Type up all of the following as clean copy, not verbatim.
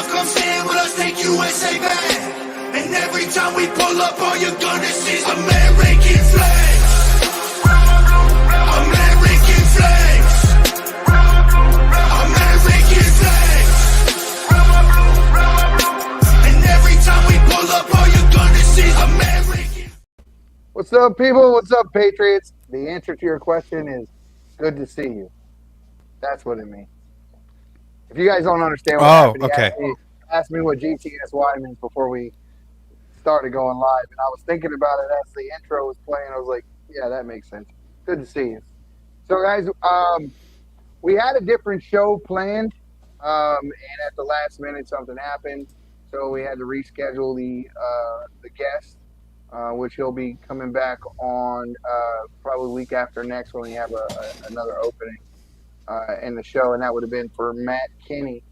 come stand with us, take USA back. And every time we pull up, all you're gonna see is American flags. American flags. American flags. And every time we pull up, all you're gonna see is American. What's up, people? What's up, Patriots? The answer to your question is good to see you. That's what it means. If you guys don't understand what happened, okay. Asked me what GTSY means before we started going live, and I was thinking about it as the intro was playing. I was like, yeah, that makes sense. Good to see you. So, guys, we had a different show planned, and at the last minute something happened, so we had to reschedule the guest, which he'll be coming back on probably week after next when we have another opening in the show, and that would have been for Matt Kenney.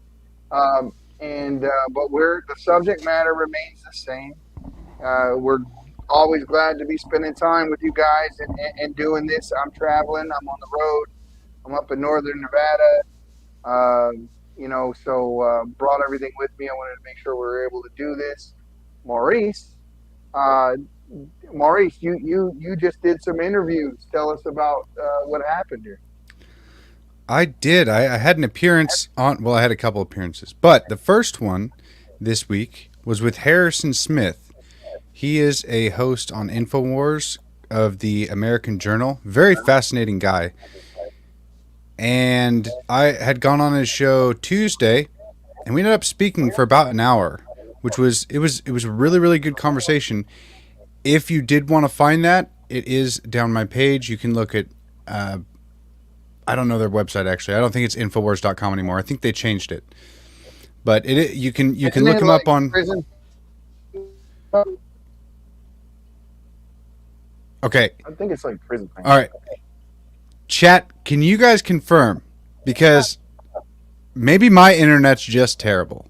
But the subject matter remains the same. We're always glad to be spending time with you guys and doing this. I'm traveling. I'm on the road. I'm up in northern Nevada. Brought everything with me. I wanted to make sure we were able to do this. Maurice, you just did some interviews. Tell us about what happened here. I did. I had an appearance on. Well, I had a couple appearances, but the first one this week was with Harrison Smith. He is a host on InfoWars of the American Journal. Very fascinating guy. And I had gone on his show Tuesday, and we ended up speaking for about an hour, which was a really, really good conversation. If you did want to find that, it is down my page. You can look at I don't know their website actually. I don't think it's infowars.com anymore. I think they changed it. But you can look them up on prison? Okay. I think it's like prison. All right. Chat, can you guys confirm? Because maybe my internet's just terrible.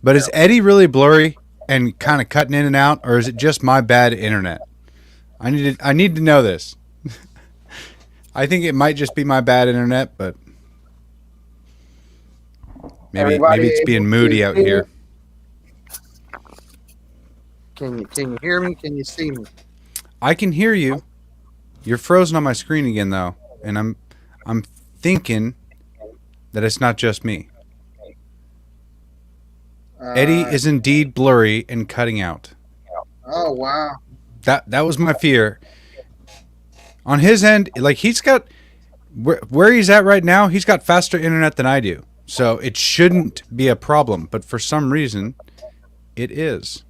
But is Eddie really blurry and kind of cutting in and out, or is it just my bad internet? I need to know this. I think it might just be my bad internet, but maybe it's being moody out here. Can you hear me? Can you see me? I can hear you. You're frozen on my screen again, though, and I'm thinking that it's not just me. Eddie is indeed blurry and cutting out. Oh wow! That was my fear. On his end, like he's got where he's at right now, he's got faster internet than I do, so it shouldn't be a problem. But for some reason, it is.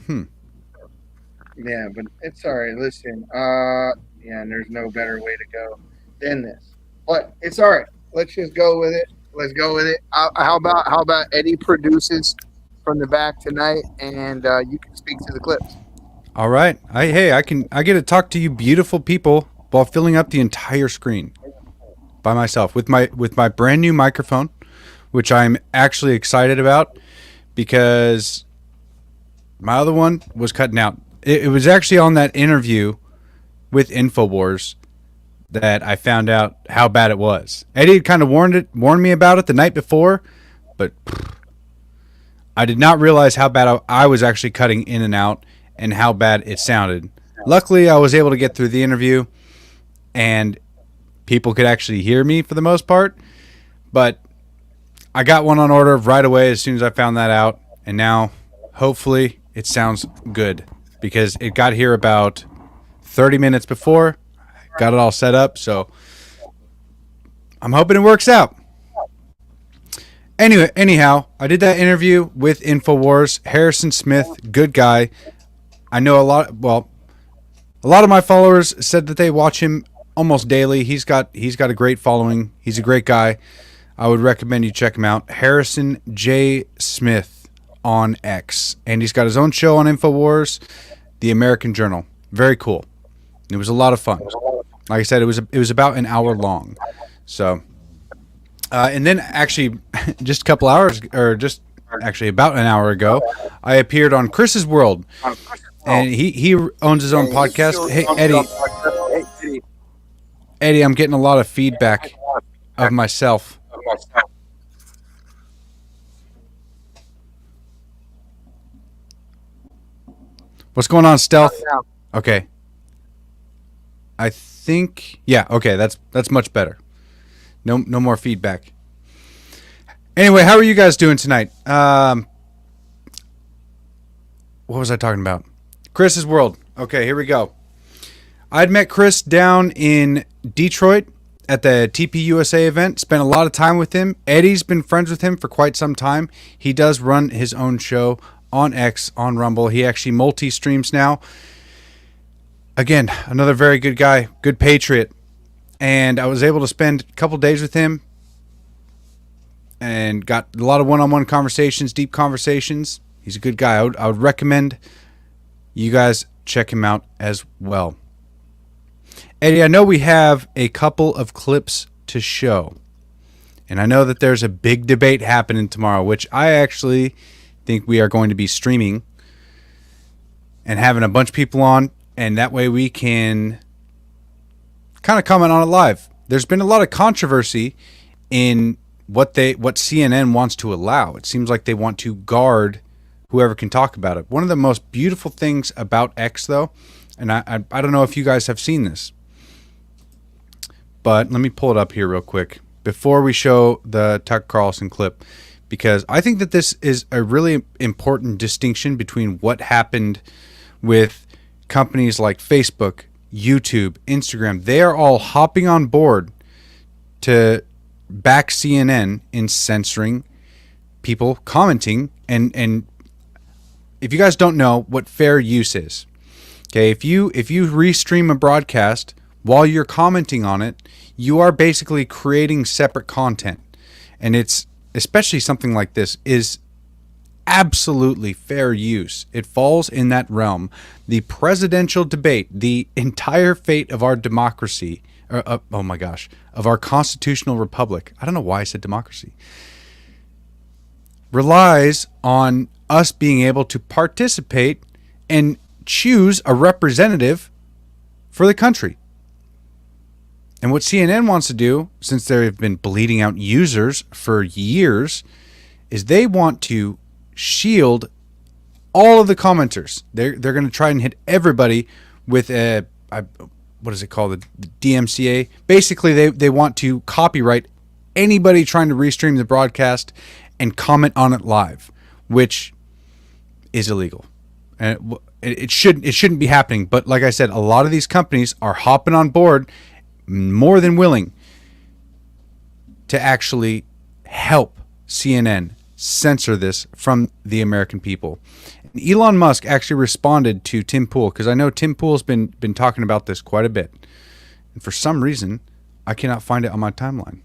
Yeah, but it's all right. Listen, and there's no better way to go than this. But it's all right. Let's just go with it. Let's go with it. How about Eddie produces from the back tonight, and you can speak to the clips. All right. I get to talk to you beautiful people while filling up the entire screen by myself with my brand new microphone, which I'm actually excited about because my other one was cutting out. It was actually on that interview with InfoWars that I found out how bad it was. Eddie had kind of warned me about it the night before, but I did not realize how bad I was actually cutting in and out and how bad it sounded. Luckily, I was able to get through the interview and people could actually hear me for the most part, but I got one on order right away as soon as I found that out, and now hopefully it sounds good because it got here about 30 minutes before. Got it all set up, so I'm hoping it works out. Anyhow, I did that interview with InfoWars. Harrison Smith, good guy. I know a lot of my followers said that they watch him almost daily. He's got a great following. He's a great guy. I would recommend you check him out. Harrison J. Smith on X. And he's got his own show on InfoWars, the American Journal. Very cool. It was a lot of fun. Like I said, it was about an hour long. So, and then actually, just a couple hours, or just actually about an hour ago, I appeared on Chris's World, and he owns his own podcast. Hey, Eddie, I'm getting a lot of feedback of myself. What's going on, Stealth? Now, Okay. I think, yeah, okay, that's much better. No more feedback. Anyway, how are you guys doing tonight? What was I talking about? Chris's World. Okay, here we go. I'd met Chris down in Detroit at the TPUSA event. Spent a lot of time with him. Eddie's been friends with him for quite some time. He does run his own show on X, on Rumble. He actually multi-streams now. Again, another very good guy, good patriot. And I was able to spend a couple days with him and got a lot of one-on-one conversations, deep conversations. He's a good guy. I would recommend you guys check him out as well. Eddie, I know we have a couple of clips to show. And I know that there's a big debate happening tomorrow, which I actually think we are going to be streaming and having a bunch of people on. And that way we can kind of comment on it live. There's been a lot of controversy in what CNN wants to allow. It seems like they want to guard whoever can talk about it. One of the most beautiful things about X, though, and I don't know if you guys have seen this, but let me pull it up here real quick before we show the Tucker Carlson clip, because I think that this is a really important distinction between what happened with companies like Facebook, YouTube, Instagram. They are all hopping on board to back CNN in censoring people commenting. And if you guys don't know what fair use is, okay, if you restream a broadcast while you're commenting on it, you are basically creating separate content. And it's, especially something like this, is absolutely fair use. It falls in that realm. The presidential debate, the entire fate of our democracy, oh my gosh, of our constitutional republic, I don't know why I said democracy, relies on us being able to participate and choose a representative for the country. And what CNN wants to do, since they've been bleeding out users for years, is they want to shield all of the commenters. They're going to try and hit everybody with what is it called, the DMCA. Basically, they want to copyright anybody trying to restream the broadcast and comment on it live, which is illegal. And it shouldn't be happening. But like I said, a lot of these companies are hopping on board, more than willing to actually help CNN censor this from the American people. And Elon Musk actually responded to Tim Pool, because I know Tim Pool's been talking about this quite a bit. And for some reason, I cannot find it on my timeline.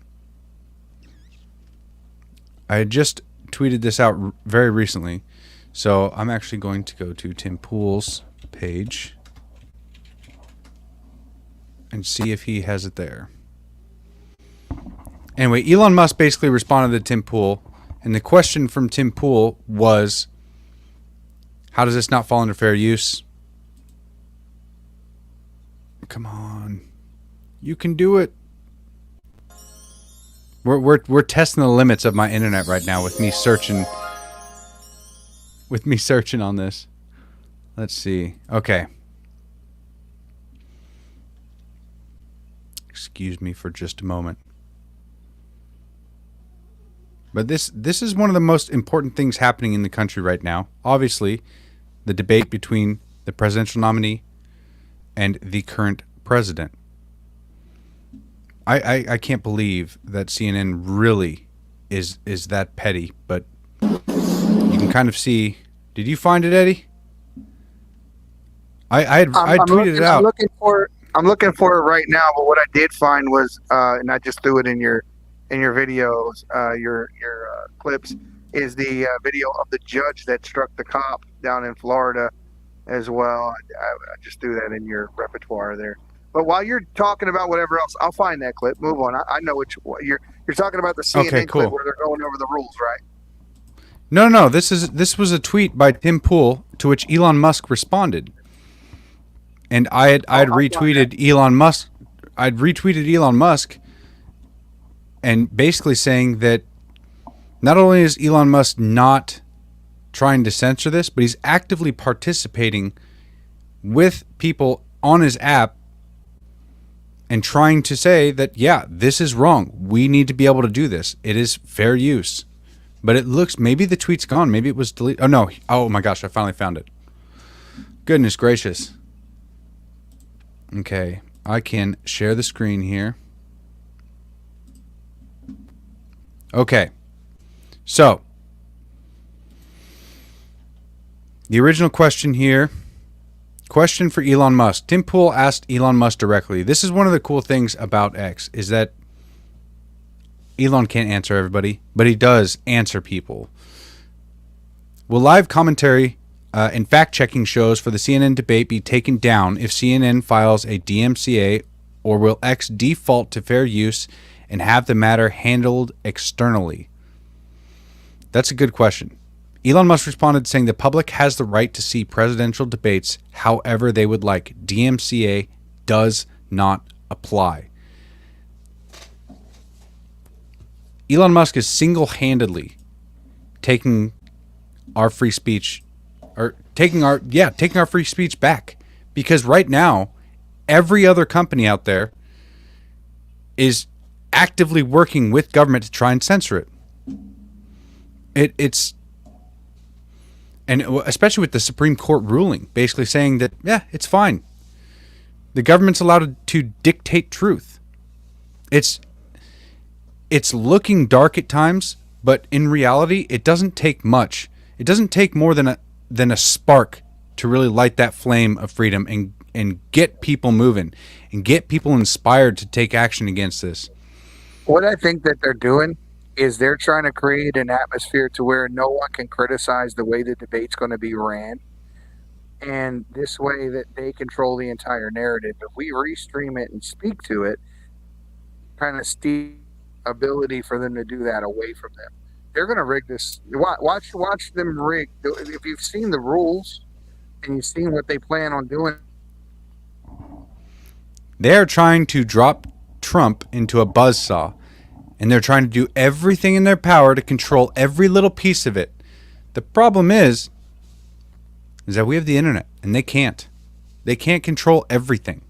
I had just tweeted this out very recently, so I'm actually going to go to Tim Pool's page and see if he has it there. Anyway, Elon Musk basically responded to Tim Pool, and the question from Tim Pool was, how does this not fall under fair use? Come on. You can do it. We're testing the limits of my internet right now with me searching on this. Let's see. Okay. Excuse me for just a moment. But this is one of the most important things happening in the country right now. Obviously, the debate between the presidential nominee and the current president. I can't believe that CNN really is that petty, but you can kind of see. Did you find it, Eddie? I tweeted it out. I'm looking for it right now, but what I did find was, and I just threw it in your videos, your clips, is the video of the judge that struck the cop down in Florida as well. I just threw that in your repertoire there. But while you're talking about whatever else, I'll find that clip. Move on. I know what you're talking about, the CNN clip where they're going over the rules, right? No. This was a tweet by Tim Pool to which Elon Musk responded. And I'd retweeted Elon Musk. I'd retweeted Elon Musk, and basically saying that not only is Elon Musk not trying to censor this, but he's actively participating with people on his app and trying to say that, yeah, this is wrong. We need to be able to do this. It is fair use. But it looks, maybe the tweet's gone. Maybe it was deleted. Oh, no. Oh, my gosh. I finally found it. Goodness gracious. Okay. I can share the screen here. Okay. So, the original question here. Question for Elon Musk. Tim Pool asked Elon Musk directly. This is one of the cool things about X, is that Elon can't answer everybody, but he does answer people. Will live commentary and fact-checking shows for the CNN debate be taken down if CNN files a DMCA, or will X default to fair use and have the matter handled externally? That's a good question. Elon Musk responded saying the public has the right to see presidential debates however they would like. DMCA does not apply. Elon Musk is single-handedly taking our free speech, or taking our free speech back, because right now every other company out there is actively working with government to try and censor it. It's and especially with the Supreme Court ruling basically saying that, yeah, it's fine. The government's allowed to dictate truth. It's looking dark at times, but in reality, it doesn't take much. It doesn't take more than a spark to really light that flame of freedom and get people moving and get people inspired to take action against this. What I think that they're doing is they're trying to create an atmosphere to where no one can criticize the way the debate's going to be ran. And this way that they control the entire narrative. If we restream it and speak to it, kind of steal ability for them to do that away from them. They're going to rig this. Watch them rig. If you've seen the rules and you've seen what they plan on doing. They're trying to drop Trump into a buzzsaw. And they're trying to do everything in their power to control every little piece of it. The problem is that we have the internet, and they can't. They can't control everything.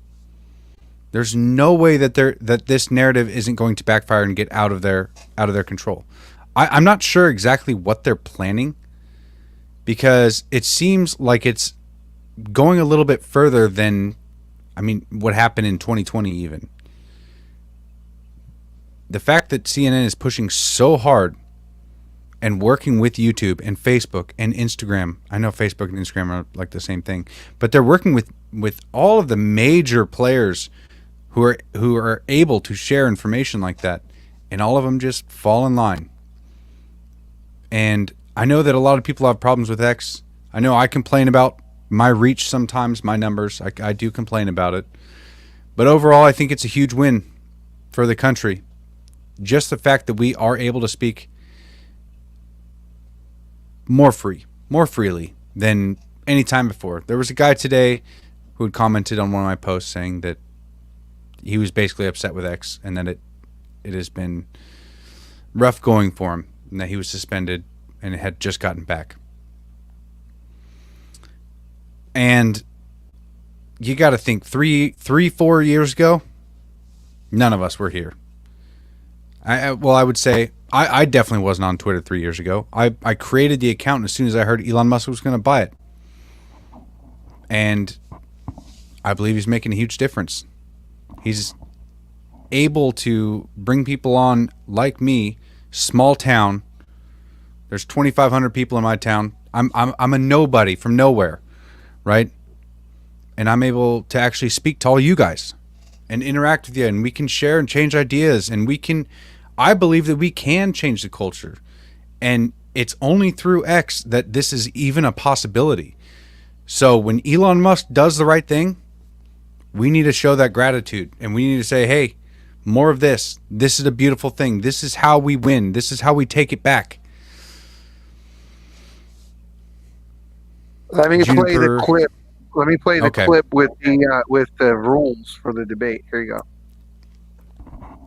There's no way that this narrative isn't going to backfire and get out of their control. I'm not sure exactly what they're planning, because it seems like it's going a little bit further than, what happened in 2020 even. The fact that CNN is pushing so hard and working with YouTube and Facebook and Instagram. I know Facebook and Instagram are like the same thing, but they're working with all of the major players who are able to share information like that, and all of them just fall in line. And I know that a lot of people have problems with X. I know I complain about my reach sometimes, my numbers. I do complain about it. But overall, I think it's a huge win for the country. Just the fact that we are able to speak more freely than any time before. There was a guy today who had commented on one of my posts saying that he was basically upset with X, and that it has been rough going for him, and that he was suspended and had just gotten back. And you got to think 4 years ago, none of us were here. I would say I definitely wasn't on Twitter 3 years ago. I created the account as soon as I heard Elon Musk was going to buy it. And I believe he's making a huge difference. He's able to bring people on like me, small town. There's 2,500 people in my town. I'm a nobody from nowhere, right? And I'm able to actually speak to all you guys and interact with you, and we can share and change ideas, and I believe that we can change the culture. And it's only through X that this is even a possibility. So when Elon Musk does the right thing, we need to show that gratitude, and we need to say, hey, more of this. This is a beautiful thing. This is how we win. This is how we take it back. Let me play the clip. Let me play the clip with the rules for the debate. Here you go.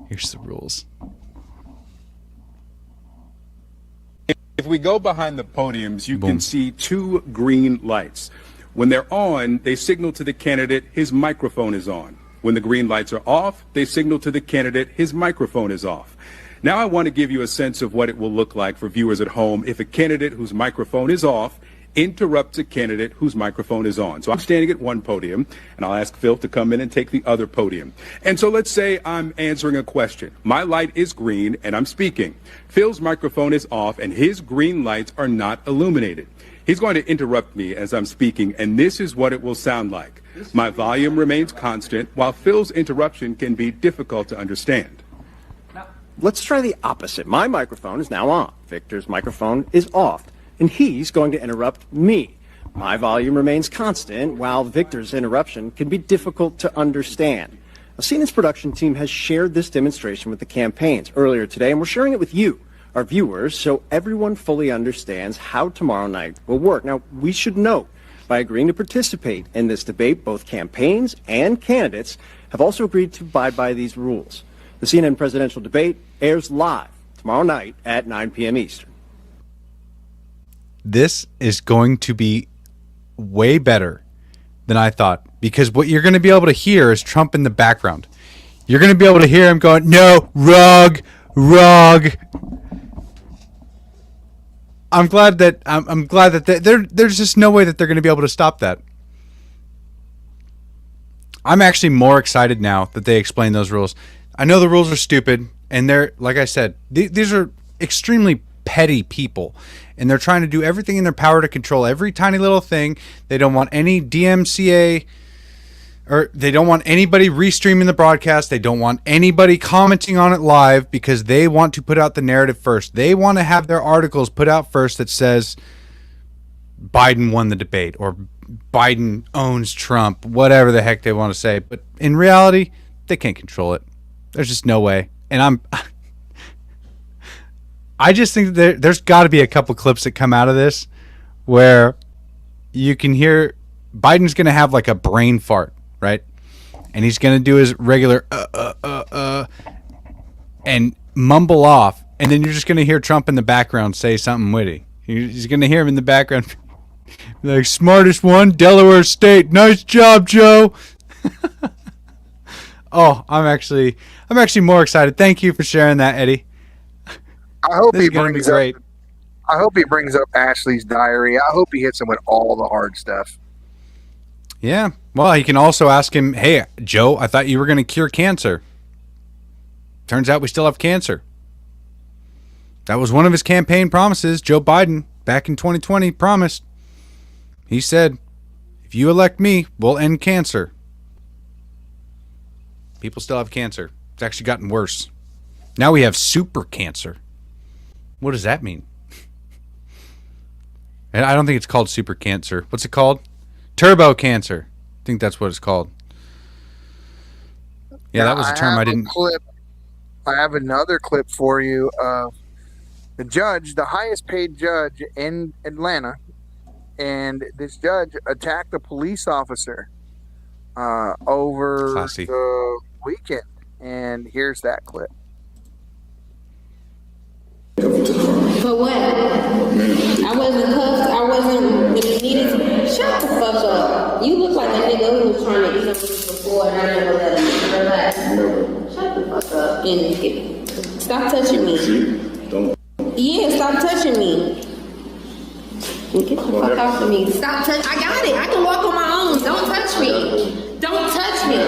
Here's the rules. If we go behind the podiums, you can see two green lights. When they're on, they signal to the candidate his microphone is on. When the green lights are off, they signal to the candidate his microphone is off. Now I want to give you a sense of what it will look like for viewers at home if a candidate whose microphone is off interrupts a candidate whose microphone is on. So I'm standing at one podium, and I'll ask Phil to come in and take the other podium. And so let's say I'm answering a question. My light is green, and I'm speaking. Phil's microphone is off, and his green lights are not illuminated. He's going to interrupt me as I'm speaking, and this is what it will sound like. My volume remains constant, while Phil's interruption can be difficult to understand. Let's try the opposite. My microphone is now on. Victor's microphone is off, and he's going to interrupt me. My volume remains constant, while Victor's interruption can be difficult to understand. Now, CNN's production team has shared this demonstration with the campaigns earlier today, and we're sharing it with you, our viewers, so everyone fully understands how tomorrow night will work. Now, we should note, by agreeing to participate in this debate, both campaigns and candidates have also agreed to abide by these rules. The CNN presidential debate airs live tomorrow night at 9 p.m. Eastern. This is going to be way better than I thought, because what you're going to be able to hear is Trump in the background. You're going to be able to hear him going, no, wrong. I'm glad that there's just no way that they're going to be able to stop that. I'm actually more excited now that they explain those rules. I know the rules are stupid, and they're, like I said, these are extremely petty people, and they're trying to do everything in their power to control every tiny little thing. They don't want any DMCA, or they don't want anybody restreaming the broadcast. They don't want anybody commenting on it live, because they want to put out the narrative first. They want to have their articles put out first that says Biden won the debate, or Biden owns Trump, whatever the heck they want to say. But in reality, they can't control it. There's just no way. And I just think that there's got to be a couple clips that come out of this where you can hear Biden's going to have like a brain fart, right? And he's going to do his regular and mumble off, and then you're just going to hear Trump in the background say something witty. He's going to hear him in the background like, smartest one, Delaware State. Nice job, Joe. Oh, I'm actually more excited. Thank you for sharing that, Eddie. I hope This he is gonna be brings great. up. I hope he brings up Ashley's diary. I hope he hits him with all the hard stuff. Yeah. Well, he can also ask him, hey, Joe, I thought you were going to cure cancer. Turns out we still have cancer. That was one of his campaign promises. Joe Biden, back in 2020, promised. He said, if you elect me, we'll end cancer. People still have cancer. It's actually gotten worse. Now we have super cancer. What does that mean? And I don't think it's called super cancer. What's it called? Turbo cancer. I think that's what it's called. Yeah, that was a term I didn't. I have another clip for you of the judge, the highest paid judge in Atlanta, and this judge attacked a police officer over Classy. the weekend. And here's that clip. For what? I wasn't cuffed. I wasn't when you needed to. Shut the fuck up. You look like a nigga who was trying to eat up before, and I never let him. Relax. Shut the fuck up. And stop touching me. Don't. Yeah, stop touching me. Get the fuck off of me. Stop touching. I got it. I can walk on my own. Don't touch me. Don't touch me.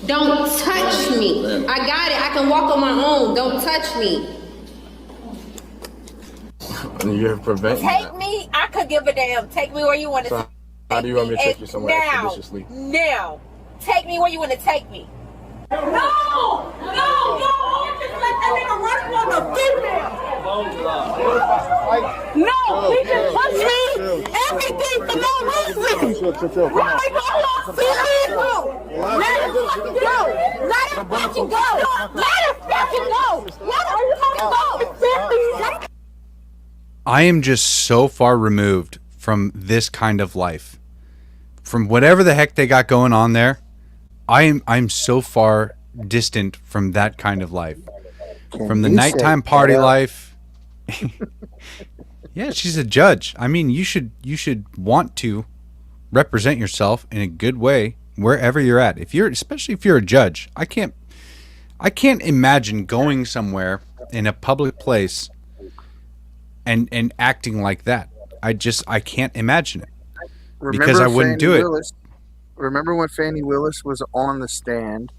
Don't touch me. I got it. I can walk on my own. Don't touch me. You have prevented Take me. I could give a damn. Take me where you want to take me. How do you want me to take you somewhere expeditiously? Now. Take me where you want to take me. No! No! Just let that nigga run on the female! No! He just punched me! Everything for no reason! Why are you serious? Let him fucking go! Let him fucking go! Let him fucking go! Let him fucking go! I am just so far removed from this kind of life. From whatever the heck they got going on there. I'm so far distant from that kind of life. From the nighttime party life. Yeah, she's a judge. I mean, you should want to represent yourself in a good way wherever you're at. Especially if you're a judge, I can't imagine going somewhere in a public place and acting like that. I can't imagine it because I wouldn't do it. Remember when Fannie Willis was on the stand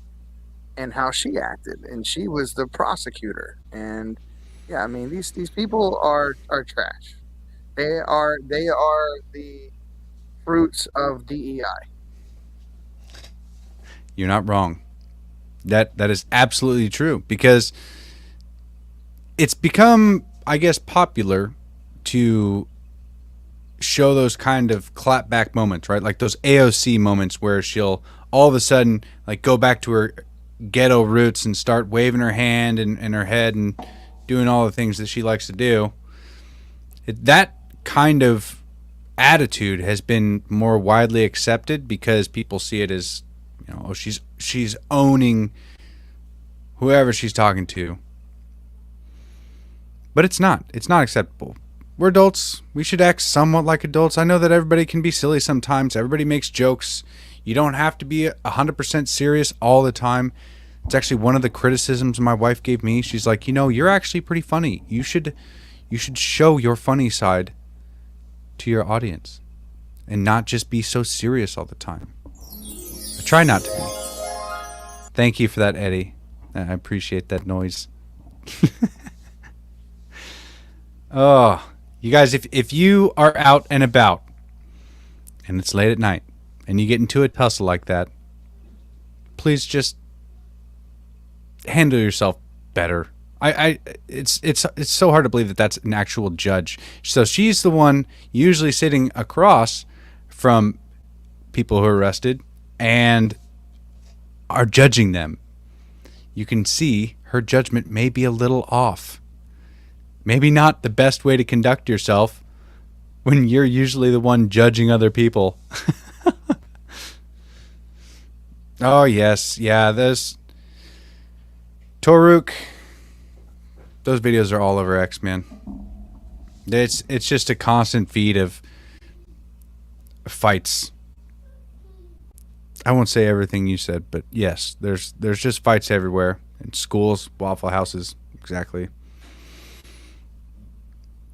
and how she acted, and she was the prosecutor. And yeah, I mean, these people are trash. They are the fruits of DEI. You're not wrong. That is absolutely true, because it's become, I guess, popular to show those kind of clapback moments, right? Like those AOC moments where she'll all of a sudden like go back to her ghetto roots and start waving her hand and her head and doing all the things that she likes to do. That kind of attitude has been more widely accepted because people see it as, you know, oh, she's owning whoever she's talking to. But it's not acceptable. We're adults. We should act somewhat like adults. I know that everybody can be silly sometimes. Everybody makes jokes. You don't have to be 100% serious all the time. It's actually one of the criticisms my wife gave me. She's like, you know, you're actually pretty funny. You should show your funny side to your audience and not just be so serious all the time. I try not to be. Thank you for that, Eddie. I appreciate that noise. Oh, you guys, if you are out and about and it's late at night and you get into a tussle like that, please just handle yourself better. It's so hard to believe that that's an actual judge. So she's the one usually sitting across from people who are arrested and are judging them. You can see her judgment may be a little off. Maybe not the best way to conduct yourself when you're usually the one judging other people. Oh, yes. Yeah, those Toruk, those videos are all over X, man. It's just a constant feed of fights. I won't say everything you said, but yes, there's just fights everywhere. In schools, Waffle Houses, exactly.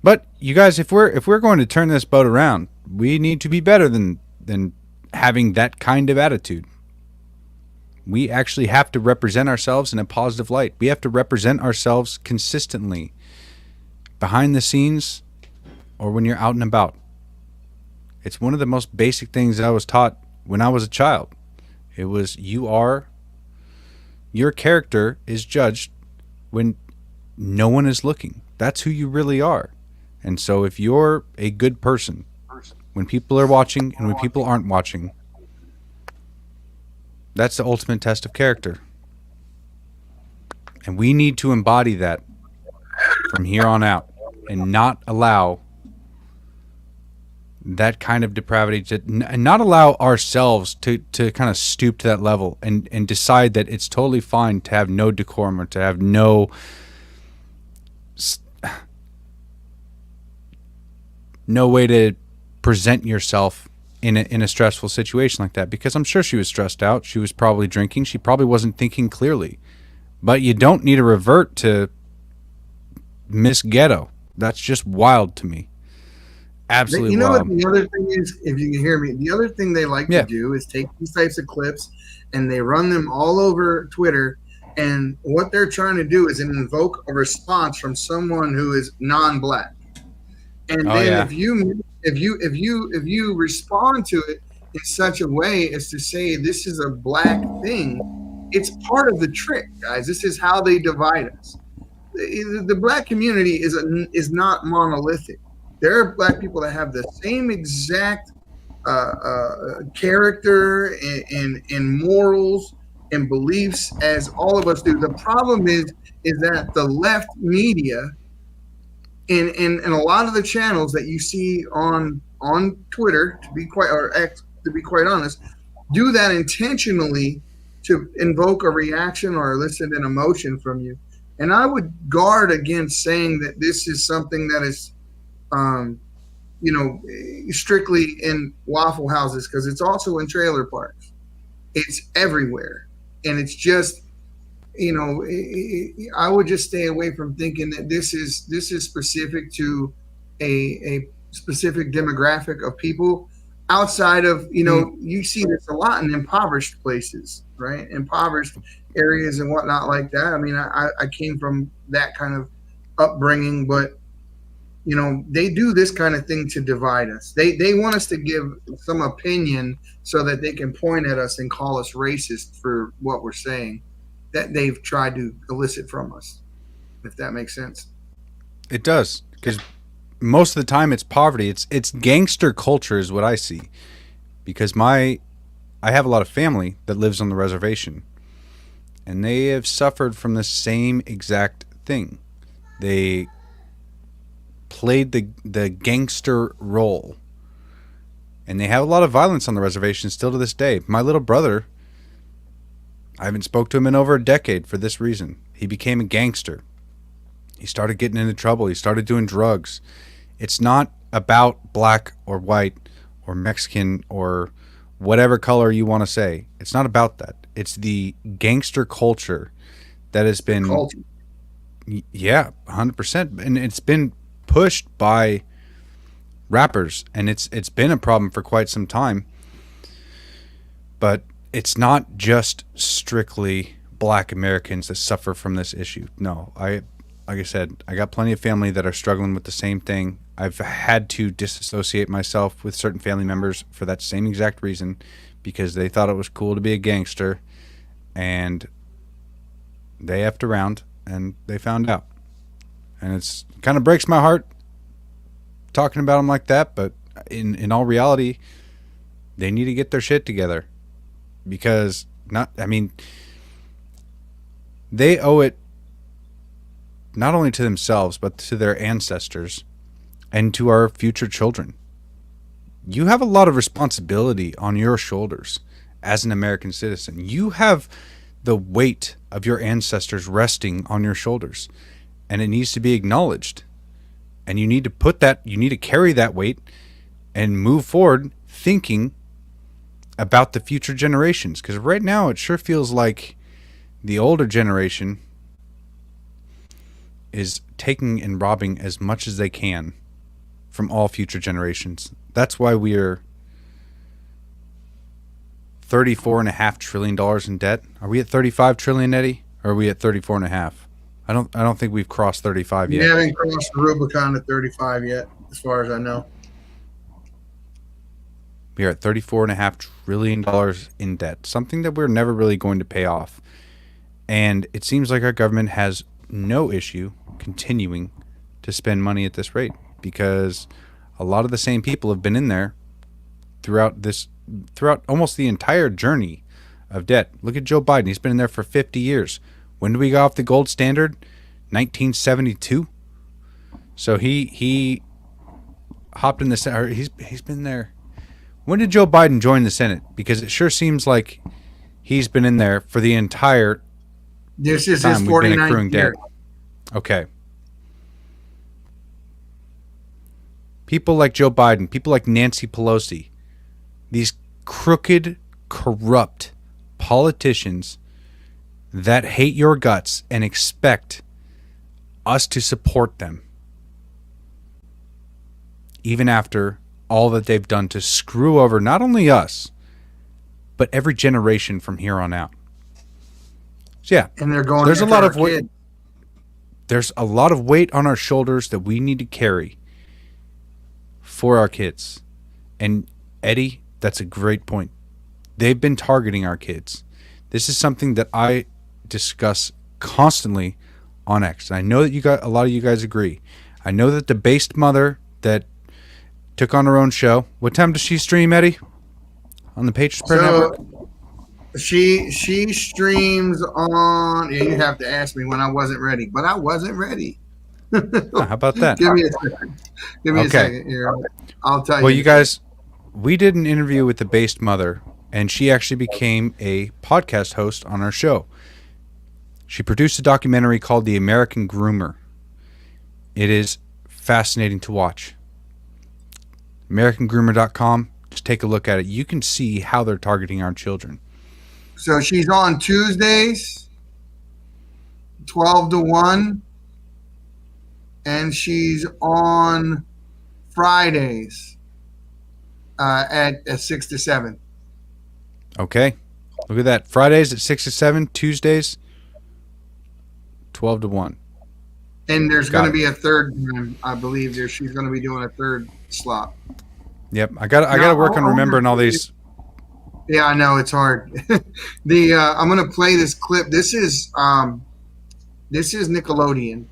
But you guys, if we're going to turn this boat around, we need to be better than having that kind of attitude. We actually have to represent ourselves in a positive light. We have to represent ourselves consistently, behind the scenes or when you're out and about. It's one of the most basic things that I was taught when I was a child. It was your character is judged when no one is looking. That's who you really are. And so if you're a good person, when people are watching and when people aren't watching, that's the ultimate test of character. And we need to embody that from here on out and not allow that kind of depravity and not allow ourselves to kind of stoop to that level and decide that it's totally fine to have no decorum or to have no way to present yourself in a stressful situation like that, because I'm sure she was stressed out. She was probably drinking. She probably wasn't thinking clearly. But you don't need to revert to Miss Ghetto. That's just wild to me. Absolutely you know wild. What the other thing is, if you can hear me, the other thing they like to do is take these types of clips and they run them all over Twitter, and what they're trying to do is invoke a response from someone who is non-black. And then if you respond to it in such a way as to say this is a black thing, it's part of the trick, guys. This is how they divide us. The black community is not monolithic. There are black people that have the same exact character and morals and beliefs as all of us do. The problem is that the left media and a lot of the channels that you see on Twitter, to be quite honest, do that intentionally to invoke a reaction or elicit an emotion from you. And I would guard against saying that this is something that is strictly in Waffle Houses, because it's also in trailer parks. It's everywhere, and it's just, I would just stay away from thinking that this is specific to a specific demographic of people outside of, you see this a lot in impoverished places, right? Impoverished areas and whatnot like that. I mean, I came from that kind of upbringing, but they do this kind of thing to divide us. They want us to give some opinion so that they can point at us and call us racist for what we're saying that they've tried to elicit from us, if that makes sense. It does, because most of the time it's poverty. It's gangster culture is what I see, because I have a lot of family that lives on the reservation, and they have suffered from the same exact thing. They played the gangster role, and they have a lot of violence on the reservation still to this day. My little brother, I haven't spoke to him in over a decade for this reason. He became a gangster. He started getting into trouble. He started doing drugs. It's not about black or white or Mexican or whatever color you want to say. It's not about that. It's the gangster culture that has been, yeah, 100%, and it's been pushed by rappers, and it's been a problem for quite some time. But it's not just strictly black Americans that suffer from this issue. No, like I said, I got plenty of family that are struggling with the same thing. I've had to disassociate myself with certain family members for that same exact reason, because they thought it was cool to be a gangster, and they effed around and they found out. And it's kind of breaks my heart talking about them like that, but in all reality, they need to get their shit together, because they owe it not only to themselves, but to their ancestors and to our future children. You have a lot of responsibility on your shoulders as an American citizen. You have the weight of your ancestors resting on your shoulders, and it needs to be acknowledged. And you need to carry that weight and move forward thinking about the future generations. Because right now it sure feels like the older generation is taking and robbing as much as they can from all future generations. That's why we are $34.5 trillion in debt. Are we at 35 trillion, Eddie? Or are we at 34.5? I don't think we've crossed 35 yet. We haven't crossed the Rubicon at 35 yet, as far as I know. We are at $34.5 trillion in debt, something that we're never really going to pay off. And it seems like our government has no issue continuing to spend money at this rate, because a lot of the same people have been in there throughout almost the entire journey of debt. Look at Joe Biden. He's been in there for 50 years. When did we go off the gold standard? 1972. So he hopped in the Senate. He's been there. When did Joe Biden join the Senate? Because it sure seems like he's been in there for the entire this is time his we've been 49th accruing year. debt. Okay. People like Joe Biden, people like Nancy Pelosi, these crooked, corrupt politicians that hate your guts and expect us to support them, even after all that they've done to screw over not only us, but every generation from here on out. So yeah, And they're going there's a after lot our of weight. kids. There's a lot of weight on our shoulders that we need to carry for our kids. And Eddie, that's a great point. They've been targeting our kids. This is something that I discuss constantly on X. And I know that a lot of you guys agree. I know that the based mother that took on her own show. What time does she stream, Eddie? On the Patriots Network? She streams on. Yeah, you have to ask me when I wasn't ready, but I wasn't ready. How about that? Give me a second. Give me a second here. I'll tell you. Well, you guys, we did an interview with the based mother, and she actually became a podcast host on our show. She produced a documentary called The American Groomer. It is fascinating to watch. AmericanGroomer.com. Just take a look at it. You can see how they're targeting our children. So she's on Tuesdays, 12 to 1, and she's on Fridays at 6 to 7. Okay. Look at that. Fridays at 6 to 7. Tuesdays, 12 to 1. And there's going to be a third time, I believe. She's going to be doing a third slot. Yep. I got to work on remembering all these. Yeah, I know it's hard. I'm going to play this clip. This is Nickelodeon,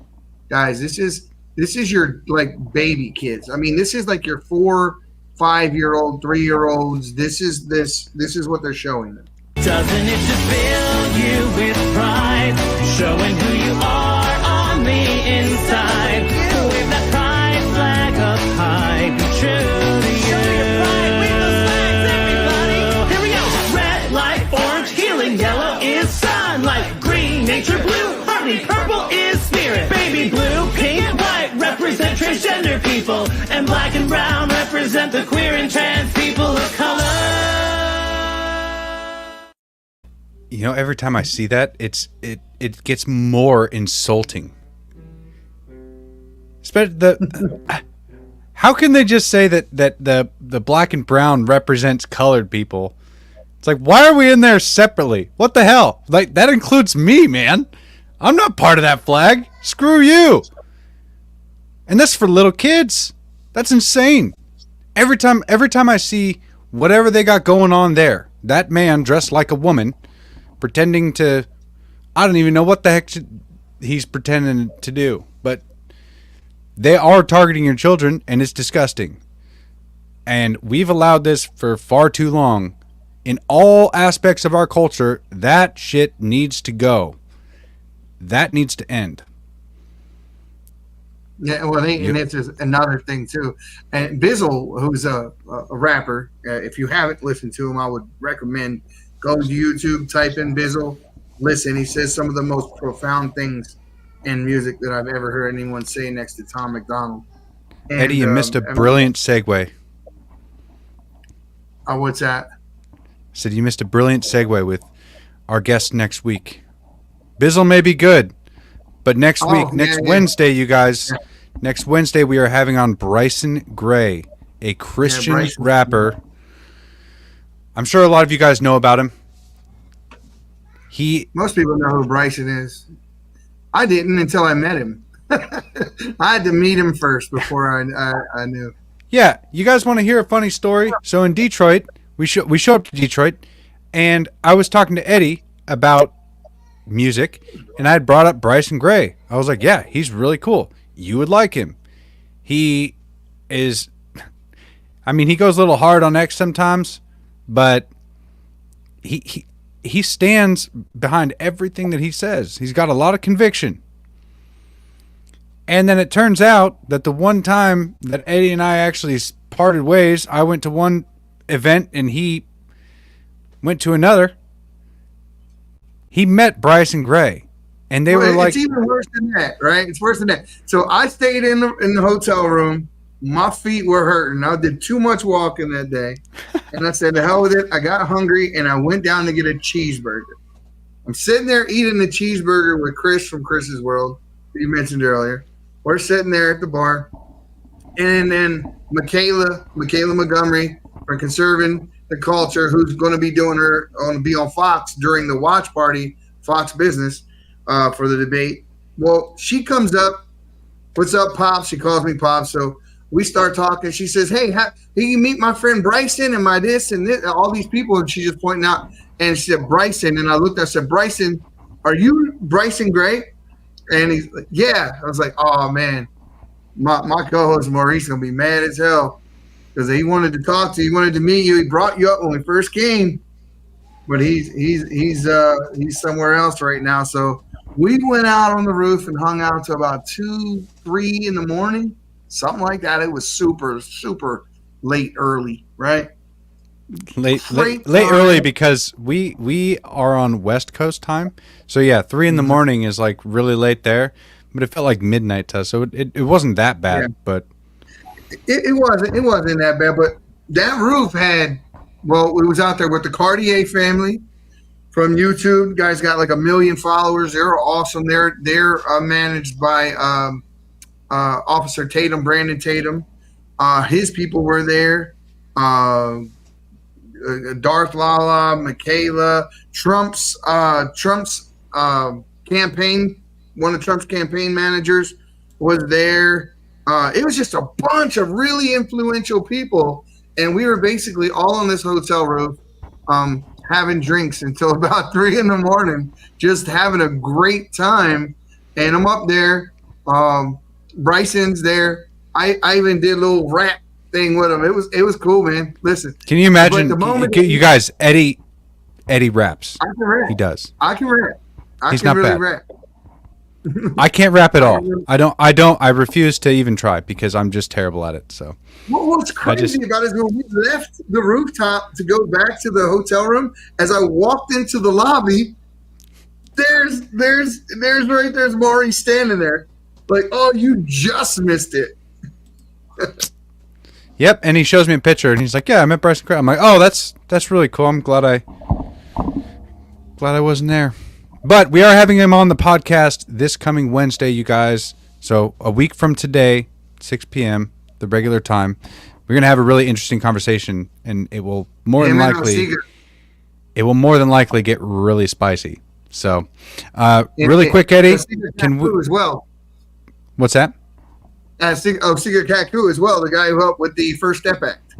guys. This is your like baby kids. I mean, this is like your 4, 5-year-old, 3-year-olds. This is what they're showing them. Doesn't it just fill you with pride, showing who you are on the inside? Wave that pride flag up high, be true to you. Show your pride, wave those flags, everybody. Here we go. Red light, orange, healing, yellow is sunlight, green, nature, blue, harmony, purple is spirit, baby blue, pink, white represent transgender people, and black and brown represent the queer and trans people of color. You know, every time I see that, it gets more insulting. How can they just say that the black and brown represents colored people? It's like, why are we in there separately? What the hell? Like, that includes me, man. I'm not part of that flag. Screw you. And that's for little kids. That's insane. Every time I see whatever they got going on there, that man dressed like a woman, pretending to, I don't even know what the heck he's pretending to do, but they are targeting your children, and it's disgusting. And we've allowed this for far too long. In all aspects of our culture, that shit needs to go. That needs to end. Yeah, well, and it's another thing too. And Bizzle, who's a rapper, if you haven't listened to him, I would recommend go to YouTube, type in Bizzle, listen. He says some of the most profound things in music that I've ever heard anyone say next to Tom McDonald. And, Eddie, you missed a brilliant segue. What's that? I said you missed a brilliant segue with our guest next week. Bizzle may be good, but next Wednesday, you guys, next Wednesday we are having on Bryson Gray, a Christian rapper. I'm sure a lot of you guys know about him. Most people know who Bryson is. I didn't until I met him. I had to meet him first before I knew. Yeah, you guys want to hear a funny story? So in Detroit, we show up to Detroit, and I was talking to Eddie about music, and I had brought up Bryson Gray. I was like, yeah, he's really cool. You would like him. He is, I mean, he goes a little hard on X sometimes, but he stands behind everything that he says. He's got a lot of conviction. And then it turns out that the one time that Eddie and I actually parted ways, I went to one event and he went to another. He met Bryson Gray, and they were like, it's even worse than that, right? It's worse than that. So I stayed in the hotel room. My feet were hurting. I did too much walking that day. And I said, the hell with it. I got hungry, and I went down to get a cheeseburger. I'm sitting there eating the cheeseburger with Chris from Chris's World, that you mentioned earlier. We're sitting there at the bar. And then Michaela Montgomery from Conserving the Culture, who's going to be on Fox during the watch party, Fox Business, for the debate. Well, she comes up. What's up, Pops? She calls me Pops. So we start talking. She says, hey, you meet my friend Bryson and my this and this, all these people. And she's just pointing out. And she said, Bryson. And I looked, I said, Bryson, are you Bryson Gray? And he's like, yeah. I was like, oh, man, my co-host Maurice is going to be mad as hell because he wanted to talk to you. He wanted to meet you. He brought you up when we first came. But he's somewhere else right now. So we went out on the roof and hung out till about 2, 3 in the morning. Something like that. It was super, super late early, right? Late early because we are on West Coast time. So yeah, 3 in the morning is like really late there, but it felt like midnight to us. So it wasn't that bad, but It wasn't that bad, but that roof had. Well, it was out there with the Cartier family from YouTube. Guys got like 1 million followers. They're awesome. They're managed by Officer Tatum, Brandon Tatum. His people were there. Darth Lala, Michaela, Trump's campaign. One of Trump's campaign managers was there. It was just a bunch of really influential people, and we were basically all on this hotel roof, having drinks until about 3 a.m, just having a great time. And I'm up there. Bryson's there. I even did a little rap thing with him. It was cool, man. Listen, can you imagine you guys? Eddie raps. I can rap. He does. I can rap. He's can not really bad. rap. I can't rap at all. I refuse to even try because I'm just terrible at it. So What's crazy about it is when we left the rooftop to go back to the hotel room, as I walked into the lobby, there's Maury standing there. Like, oh, you just missed it. Yep, and he shows me a picture, and he's like, "Yeah, I met Bryson Crown." I'm like, "Oh, that's really cool. I'm glad I wasn't there." But we are having him on the podcast this coming Wednesday, you guys. So a week from today, 6 p.m., the regular time, we're gonna have a really interesting conversation, and it will more than likely get really spicy. So, really quick, Eddie, can we as well? What's that? Secret Kaku as well, the guy who helped with the First Step Act.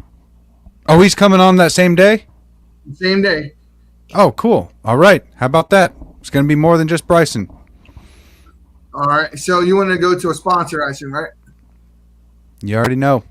Oh, he's coming on that same day? Same day. Oh, cool. All right. How about that? It's going to be more than just Bryson. All right. So you want to go to a sponsor, I assume, right? You already know.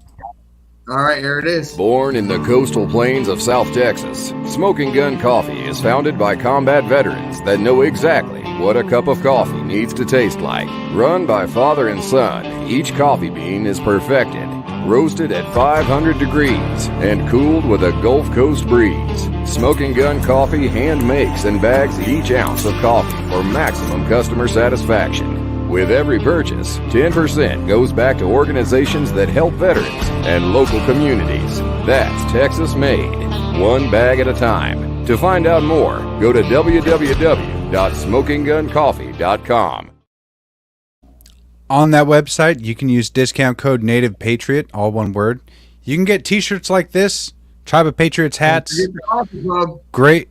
All right, here it is. Born in the coastal plains of South Texas, Smoking Gun Coffee is founded by combat veterans that know exactly what a cup of coffee needs to taste like. Run by father and son, each coffee bean is perfected, roasted at 500 degrees, and cooled with a Gulf Coast breeze. Smoking Gun Coffee hand makes and bags each ounce of coffee for maximum customer satisfaction. With every purchase, 10% goes back to organizations that help veterans and local communities. That's Texas made, one bag at a time. To find out more, go to www.smokingguncoffee.com. On that website, you can use discount code NATIVEPATRIOT, all one word. You can get t-shirts like this, Tribe of Patriots hats. Great.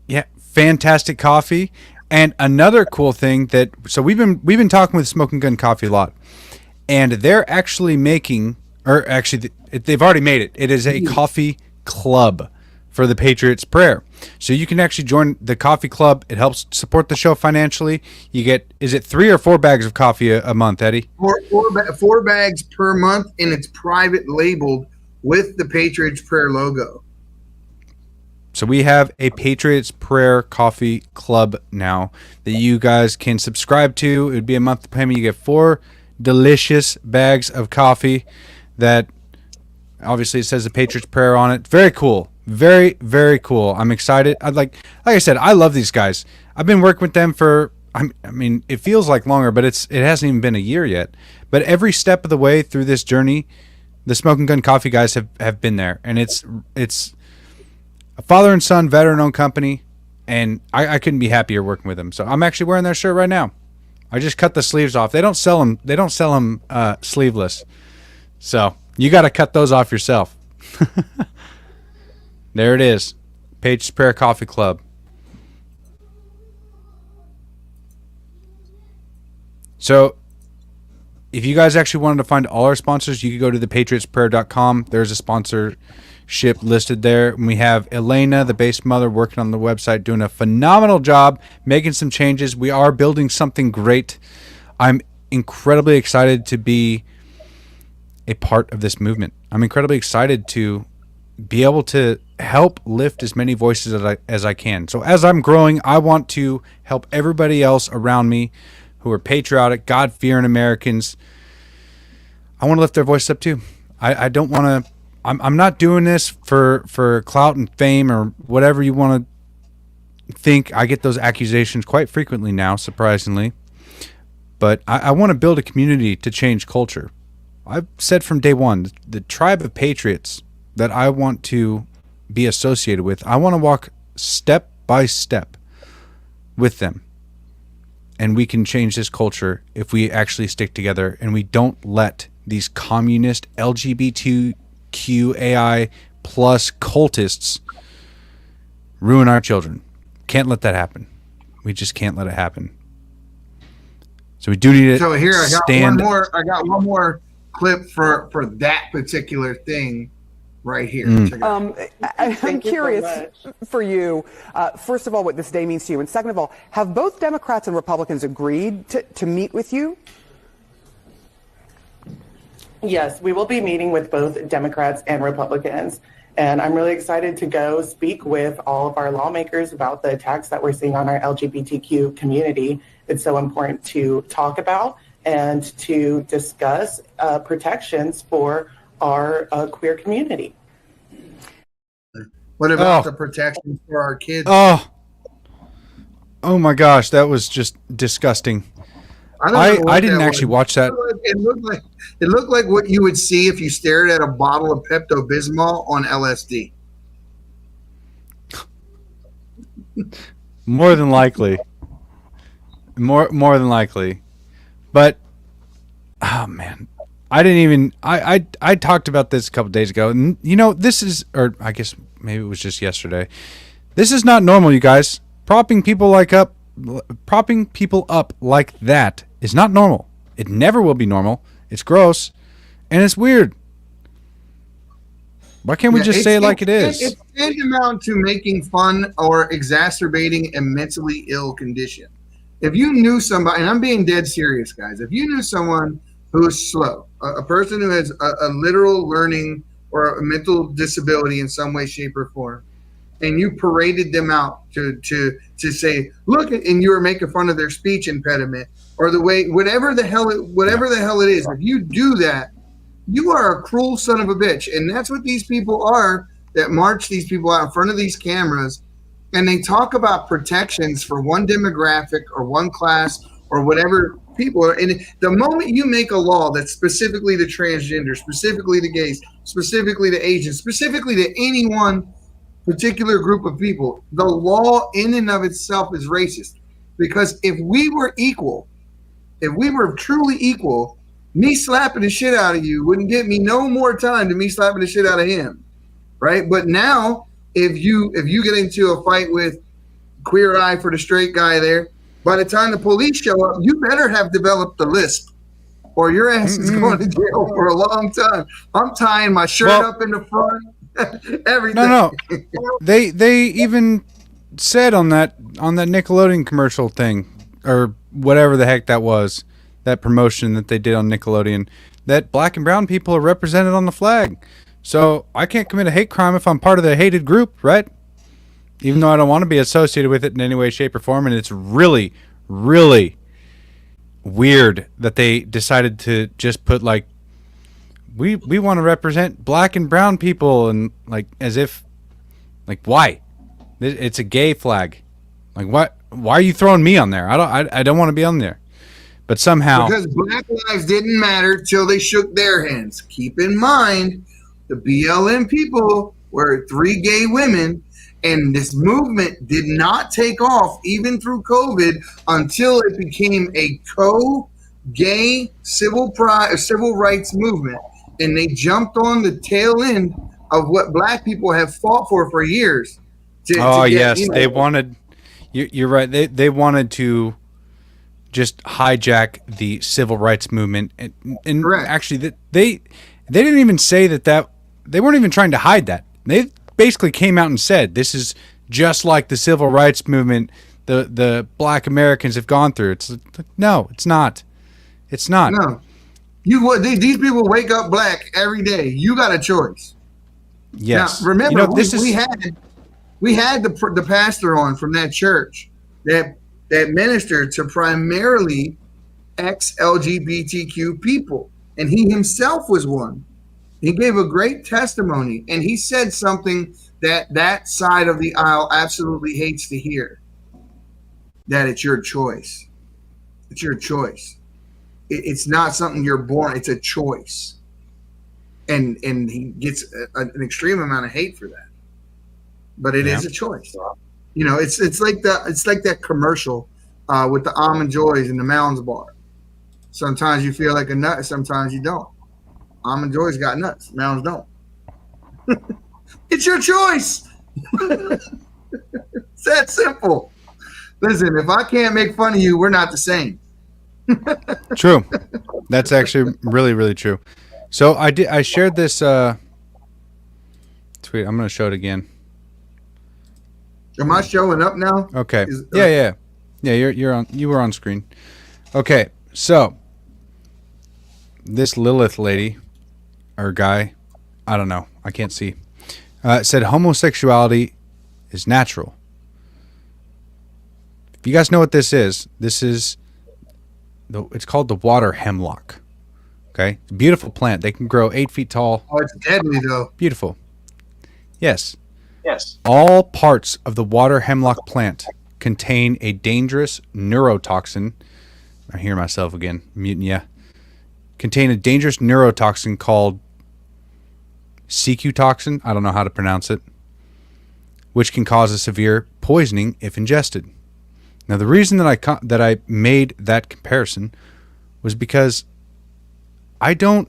Yeah, fantastic coffee. And another cool thing so we've been talking with Smoking Gun Coffee a lot, and they're actually making, or actually they've already made it. It is a coffee club for the Patriots Prayer. So you can actually join the coffee club. It helps support the show financially. You get, is it 3 or 4 bags of coffee a month, Eddie? Four bags per month, and it's private labeled with the Patriots Prayer logo. So we have a Patriots Prayer Coffee Club now that you guys can subscribe to. It would be a monthly payment. You get 4 delicious bags of coffee that obviously it says the Patriots Prayer on it. Very cool. Very, very cool. I'm excited. Like I said, I love these guys. I've been working with them for, I mean, it feels like longer, but it hasn't even been a year yet. But every step of the way through this journey, the Smoking Gun Coffee guys have been there. And it's a father and son veteran-owned company, and I couldn't be happier working with them. So I'm actually wearing their shirt right now. I just cut the sleeves off. They don't sell them. They don't sell them sleeveless. So you got to cut those off yourself. There it is, Patriots Prayer Coffee Club. So if you guys actually wanted to find all our sponsors, you could go to thepatriotsprayer.com. There's a sponsorship listed there. And we have Elena, the base mother, working on the website, doing a phenomenal job, making some changes. We are building something great. I'm incredibly excited to be a part of this movement. I'm incredibly excited to be able to help lift as many voices as I can. So as I'm growing, I want to help everybody else around me who are patriotic, God-fearing Americans. I want to lift their voice up too. I don't want to. I'm not doing this for clout and fame or whatever you want to think. I get those accusations quite frequently now, surprisingly. But I want to build a community to change culture. I've said from day one, the tribe of patriots that I want to be associated with, I want to walk step by step with them. And we can change this culture if we actually stick together and we don't let these communist LGBTQAI plus cultists ruin our children. Can't let that happen. We just can't let it happen. So we do need to So here stand. I got one more clip for that particular thing right here. Check it out. I'm curious for you, first of all, what this day means to you. And second of all, have both Democrats and Republicans agreed to meet with you? Yes, we will be meeting with both Democrats and Republicans. And I'm really excited to go speak with all of our lawmakers about the attacks that we're seeing on our LGBTQ community. It's so important to talk about and to discuss protections for our queer community. What about the protections for our kids? Oh my gosh, that was just disgusting. I didn't actually watch that. It looked like what you would see if you stared at a bottle of Pepto-Bismol on LSD. More than likely. More than likely. But oh man. I talked about this a couple days ago, and this is, or I guess maybe it was just yesterday. This is not normal, you guys. Propping people up like that is not normal. It never will be normal. It's gross, and it's weird. Why can't we just say it like it is? It's tantamount to making fun or exacerbating a mentally ill condition. If you knew somebody, and I'm being dead serious, guys, if you knew someone who is slow, a person who has a literal learning or a mental disability in some way, shape, or form, and you paraded them out to say, look, and you were making fun of their speech impediment or the way, whatever the hell it is, if you do that, you are a cruel son of a bitch. And that's what these people are that march these people out in front of these cameras, and they talk about protections for one demographic or one class or whatever people are. And the moment you make a law that's specifically to transgender, specifically to gays, specifically to Asians, specifically to any one particular group of people, the law in and of itself is racist. Because if we were equal, if we were truly equal, me slapping the shit out of you wouldn't get me no more time than me slapping the shit out of him, right? But now, if you get into a fight with Queer Eye for the straight guy there, by the time the police show up, you better have developed the lisp, or your ass is going to jail for a long time. I'm tying my shirt up in the front, everything. No. They even said on that Nickelodeon commercial thing, or whatever the heck that was, that promotion that they did on Nickelodeon, that black and brown people are represented on the flag. So I can't commit a hate crime if I'm part of the hated group, right? Even though I don't want to be associated with it in any way, shape, or form. And it's really, really weird that they decided to just put like, we want to represent black and brown people, and like as if, like, why? It's a gay flag. Like, what? Why are you throwing me on there? I don't want to be on there. But somehow, because black lives didn't matter till they shook their hands. Keep in mind, the BLM people were 3 gay women, and this movement did not take off even through COVID until it became a co-gay civil rights movement, and they jumped on the tail end of what black people have fought for years. They wanted. You're right. They wanted to just hijack the civil rights movement, and actually they didn't even say that they weren't even trying to hide that. They basically came out and said this is just like the civil rights movement the black Americans have gone through. No, it's not. It's not. No, these people wake up black every day. You got a choice. Yes. Now, remember, we had the pastor on from that church that ministered to primarily ex-LGBTQ people, and he himself was one. He gave a great testimony, and he said something that side of the aisle absolutely hates to hear, that it's your choice. It's your choice. It's not something you're born. It's a choice, and he gets an extreme amount of hate for that. But it is a choice. You know, it's like that commercial with the almond joys and the Mounds bar. Sometimes you feel like a nut, sometimes you don't. Almond joys got nuts, Mounds don't. It's your choice. It's that simple. Listen, if I can't make fun of you, we're not the same. True. That's actually really, really true. So I shared this tweet. I'm going to show it again. Am I showing up now? Okay. Yeah. You were on screen. Okay. So this Lilith lady or guy, I don't know. I can't see. Said homosexuality is natural. If you guys know what this is it's called the water hemlock. Okay, it's a beautiful plant. They can grow 8 feet tall. Oh, it's deadly though. Beautiful. Yes. Yes. All parts of the water hemlock plant contain a dangerous neurotoxin. I hear myself again. Muting ya. Contain a dangerous neurotoxin called CQ toxin. I don't know how to pronounce it. Which can cause a severe poisoning if ingested. Now, the reason that I made that comparison was because I don't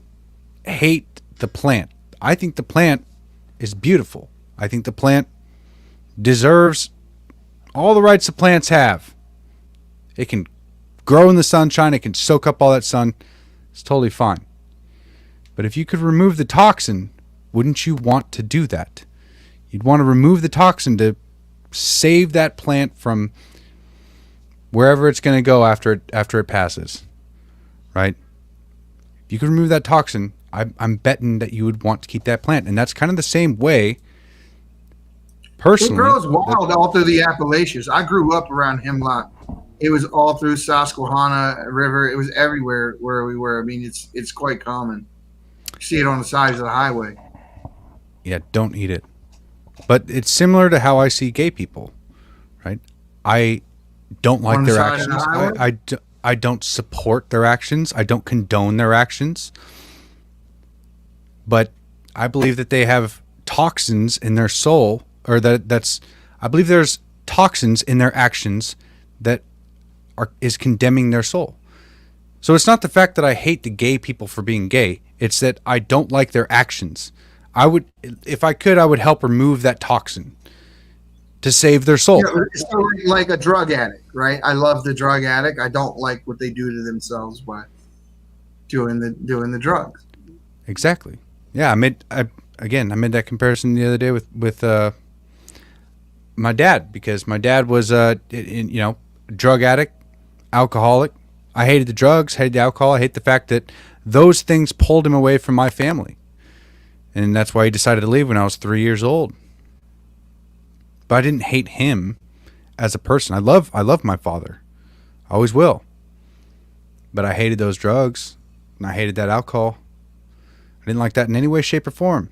hate the plant. I think the plant is beautiful. I think the plant deserves all the rights the plants have. It can grow in the sunshine. It can soak up all that sun. It's totally fine. But if you could remove the toxin, wouldn't you want to do that? You'd want to remove the toxin to save that plant from wherever it's going to go after it passes, right? If you could remove that toxin, I'm betting that you would want to keep that plant. And that's kind of the same way, personally. It grows wild all through the Appalachians. I grew up around hemlock. It was all through Susquehanna River. It was everywhere where we were. I mean, it's quite common. You see it on the sides of the highway. Yeah, don't eat it. But it's similar to how I see gay people, right? I don't like their actions. I don't support their actions. I don't condone their actions. But I believe that they have toxins in their soul, or I believe there's toxins in their actions that is condemning their soul. So it's not the fact that I hate the gay people for being gay. It's that I don't like their actions. If I could, I would help remove that toxin to save their soul. Yeah, it's like a drug addict, right? I love the drug addict. I don't like what they do to themselves by doing the drugs. Exactly. Yeah, I made that comparison the other day with my dad, because my dad was drug addict, alcoholic. I hated the drugs, hated the alcohol. I hate the fact that those things pulled him away from my family. And that's why he decided to leave when I was 3 years old. But I didn't hate him as a person. I love my father. I always will. But I hated those drugs, and I hated that alcohol. I didn't like that in any way, shape, or form.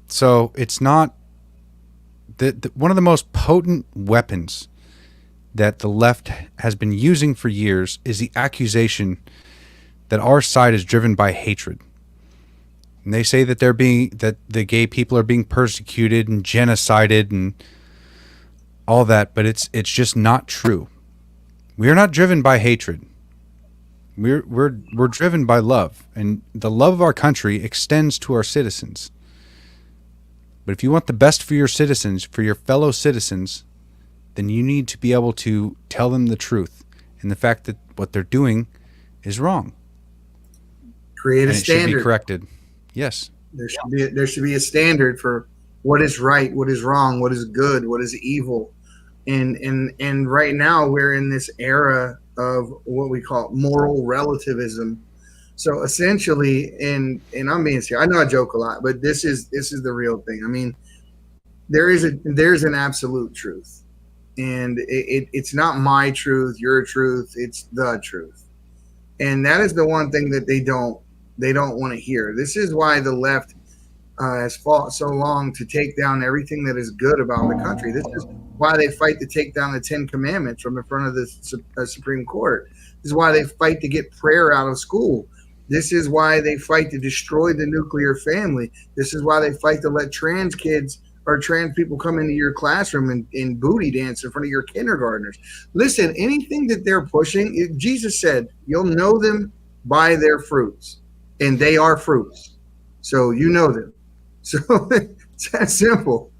So it's not one of the most potent weapons that the left has been using for years is the accusation that our side is driven by hatred. And they say that that the gay people are being persecuted and genocided and all that, but it's just not true. We are not driven by hatred. We're driven by love, and the love of our country extends to our citizens. But if you want the best for your citizens, for your fellow citizens, then you need to be able to tell them the truth and the fact that what they're doing is wrong. Create a standard. It should be corrected. Yes. There should be a standard for what is right, what is wrong, what is good, what is evil. And right now we're in this era of what we call moral relativism. So essentially, and I'm being serious, I know I joke a lot, but this is the real thing. I mean, there's an absolute truth, and it's not my truth, your truth, it's the truth. And that is the one thing that they don't want to hear. This is why the left has fought so long to take down everything that is good about the country. This is why they fight to take down the 10 Commandments from in front of the Supreme Court. is why they fight to get prayer out of school. This is why they fight to destroy the nuclear family. This is why they fight to let trans kids or trans people come into your classroom and booty dance in front of your kindergartners. Listen, anything that they're pushing, Jesus said, you'll know them by their fruits, and they are fruits. So you know them. So it's that simple.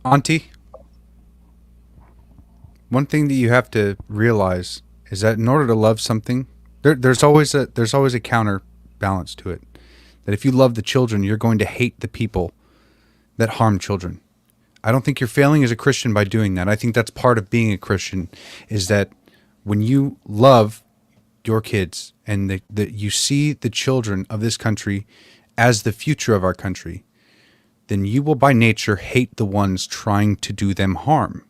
Auntie, one thing that you have to realize is that in order to love something, there's always a counterbalance to it. That if you love the children, you're going to hate the people that harm children. I don't think you're failing as a Christian by doing that. I think that's part of being a Christian, is that when you love your kids and that you see the children of this country as the future of our country, then you will by nature hate the ones trying to do them harm.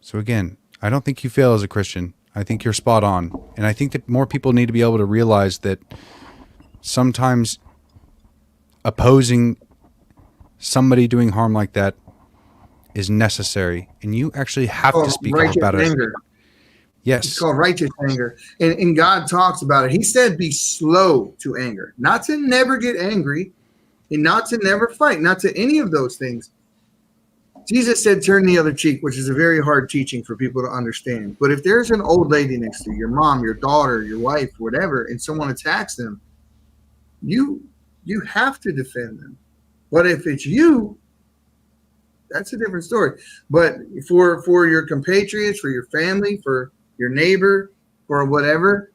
So again, I don't think you fail as a Christian. I think you're spot on. And I think that more people need to be able to realize that sometimes opposing somebody doing harm like that is necessary. And you actually have to speak up about it. Anger. Yes. It's called righteous anger. And God talks about it. He said, be slow to anger, not to never get angry, and not to never fight, not to any of those things. Jesus said, turn the other cheek, which is a very hard teaching for people to understand. But if there's an old lady next to you, your mom, your daughter, your wife, whatever, and someone attacks them, you have to defend them. But if it's you, that's a different story. But for your compatriots, for your family, for your neighbor, for whatever,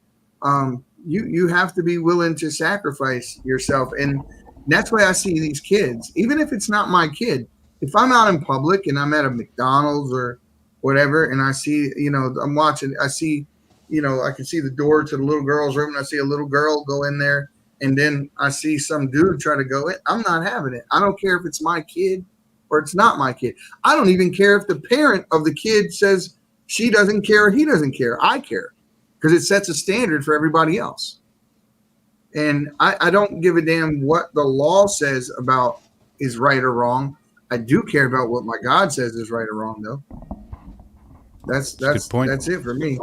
you have to be willing to sacrifice yourself. And that's why I see these kids, even if it's not my kid, if I'm out in public and I'm at a McDonald's or whatever, and I see, I'm watching, I see, I can see the door to the little girl's room, and I see a little girl go in there, and then I see some dude try to go in. I'm not having it. I don't care if it's my kid or it's not my kid. I don't even care if the parent of the kid says she doesn't care or he doesn't care. I care, because it sets a standard for everybody else. And I don't give a damn what the law says about is right or wrong. I do care about what my God says is right or wrong, though. That's a good point. That's it for me.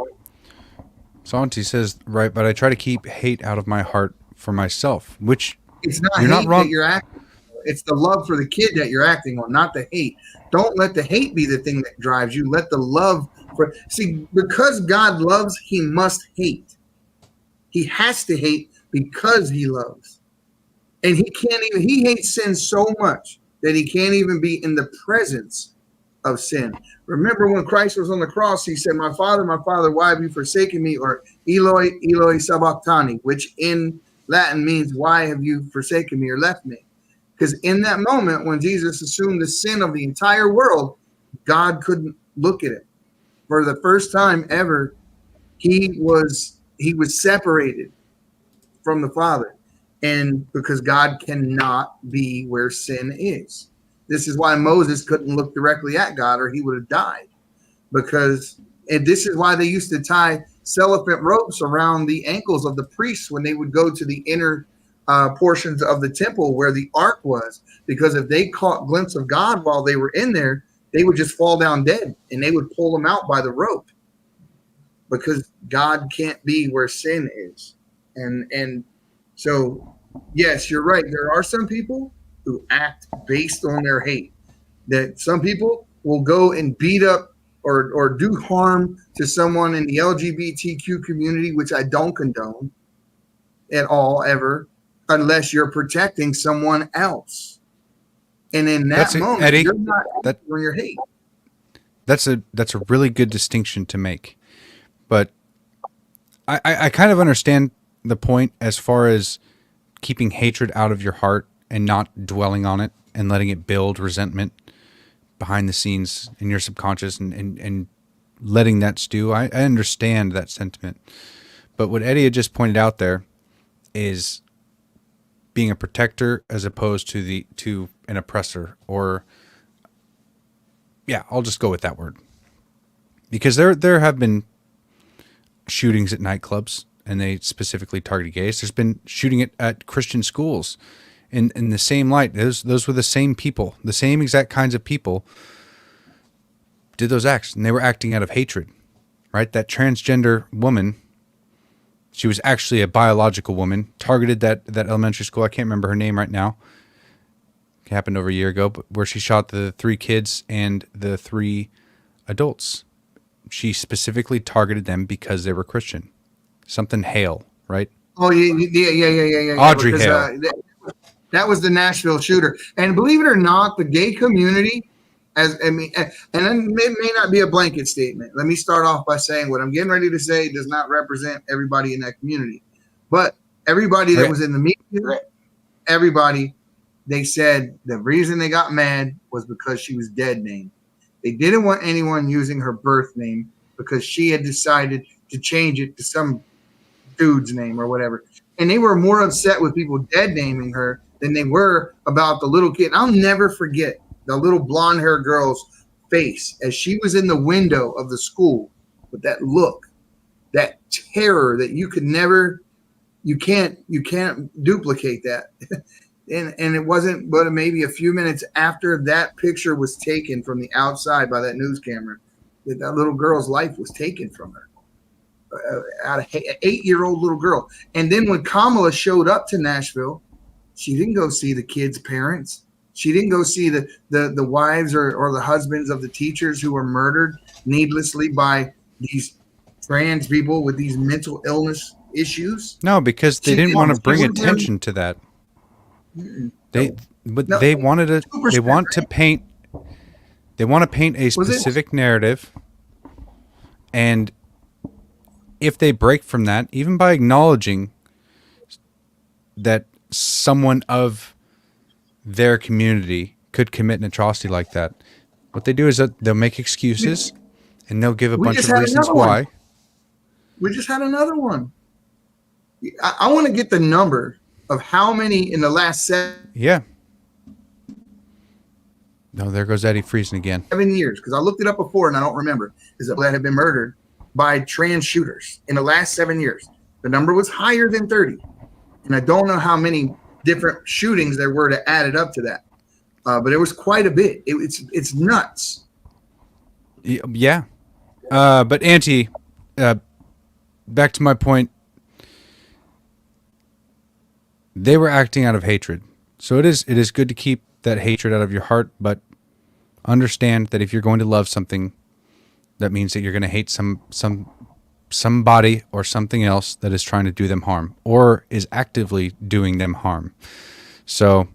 Santi says, right, but I try to keep hate out of my heart for myself, which it's not you're hate not wrong. That you're acting. It's the love for the kid that you're acting on, not the hate. Don't let the hate be the thing that drives you. Let the love because God loves, he must hate. He has to hate because he loves. And he hates sin so much that he can't even be in the presence of sin. Remember when Christ was on the cross, he said, my father, why have you forsaken me? Or Eloi, Eloi sabachthani, which in Latin means, why have you forsaken me or left me? Because in that moment, when Jesus assumed the sin of the entire world, God couldn't look at it. For the first time ever, he was separated from the Father. And because God cannot be where sin is. This is why Moses couldn't look directly at God, or he would have died. And this is why they used to tie cellophane ropes around the ankles of the priests when they would go to the inner portions of the temple where the ark was. Because if they caught a glimpse of God while they were in there, they would just fall down dead, and they would pull them out by the rope. Because God can't be where sin is. And so, yes, you're right. There are some people who act based on their hate. That some people will go and beat up or do harm to someone in the LGBTQ community, which I don't condone at all, ever, unless you're protecting someone else. And in that moment, Eddie, you're not on your hate. That's a really good distinction to make. But I kind of understand the point as far as keeping hatred out of your heart and not dwelling on it and letting it build resentment behind the scenes in your subconscious and letting that stew. I understand that sentiment. But what Eddie had just pointed out there is being a protector as opposed to an oppressor, or I'll just go with that word. Because there have been shootings at nightclubs, and they specifically targeted gays. There's been shooting at Christian schools in the same light. Those were the same people, the same exact kinds of people did those acts, and they were acting out of hatred. right? That transgender woman, she was actually a biological woman, targeted that elementary school. I can't remember her name right now. It happened over a year ago, but where she shot the 3 kids and the 3 adults. She specifically targeted them because they were Christian. Something Hale, right? Oh, yeah. Audrey because, Hale. That was the Nashville shooter. And believe it or not, the gay community, and it may not be a blanket statement. Let me start off by saying what I'm getting ready to say does not represent everybody in that community. But everybody that was in the media, everybody, they said the reason they got mad was because she was dead named. They didn't want anyone using her birth name because she had decided to change it to some dude's name or whatever. And they were more upset with people dead naming her than they were about the little kid. I'll never forget the little blonde hair girl's face as she was in the window of the school with that look, that terror that you can't duplicate that. And it wasn't but maybe a few minutes after that picture was taken from the outside by that news camera that little girl's life was taken from her. Out of an 8-year-old little girl. And then when Kamala showed up to Nashville, she didn't go see the kids' parents. She didn't go see the wives or the husbands of the teachers who were murdered needlessly by these trans people with these mental illness issues. No, because they didn't want to bring attention to that. They want to paint a specific narrative, and if they break from that, even by acknowledging that someone of their community could commit an atrocity like that, what they do is that they'll make excuses and they'll give a bunch of reasons why. We just had another one. I want to get the number of how many in the last 7 No, there goes Eddie Friesen again. 7 years, because I looked it up before and I don't remember, is that have been murdered by trans shooters in the last 7 years. The number was higher than 30. And I don't know how many different shootings there were to add it up to that. But it was quite a bit. It's nuts. Yeah. But Auntie, back to my point. They were acting out of hatred. So it is good to keep that hatred out of your heart, but understand that if you're going to love something, that means that you're going to hate somebody or something else that is trying to do them harm or is actively doing them harm. So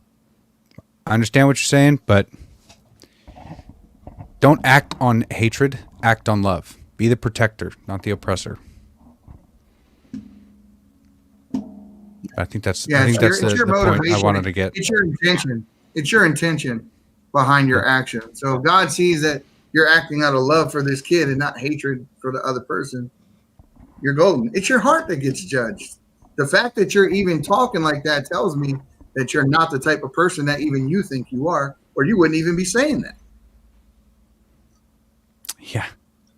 I understand what you're saying, but don't act on hatred, act on love. Be the protector, not the oppressor. I think that's the point I wanted to get. It's your intention. It's your intention behind your action. So if God sees that you're acting out of love for this kid and not hatred for the other person, you're golden. It's your heart that gets judged. The fact that you're even talking like that tells me that you're not the type of person that even you think you are, or you wouldn't even be saying that.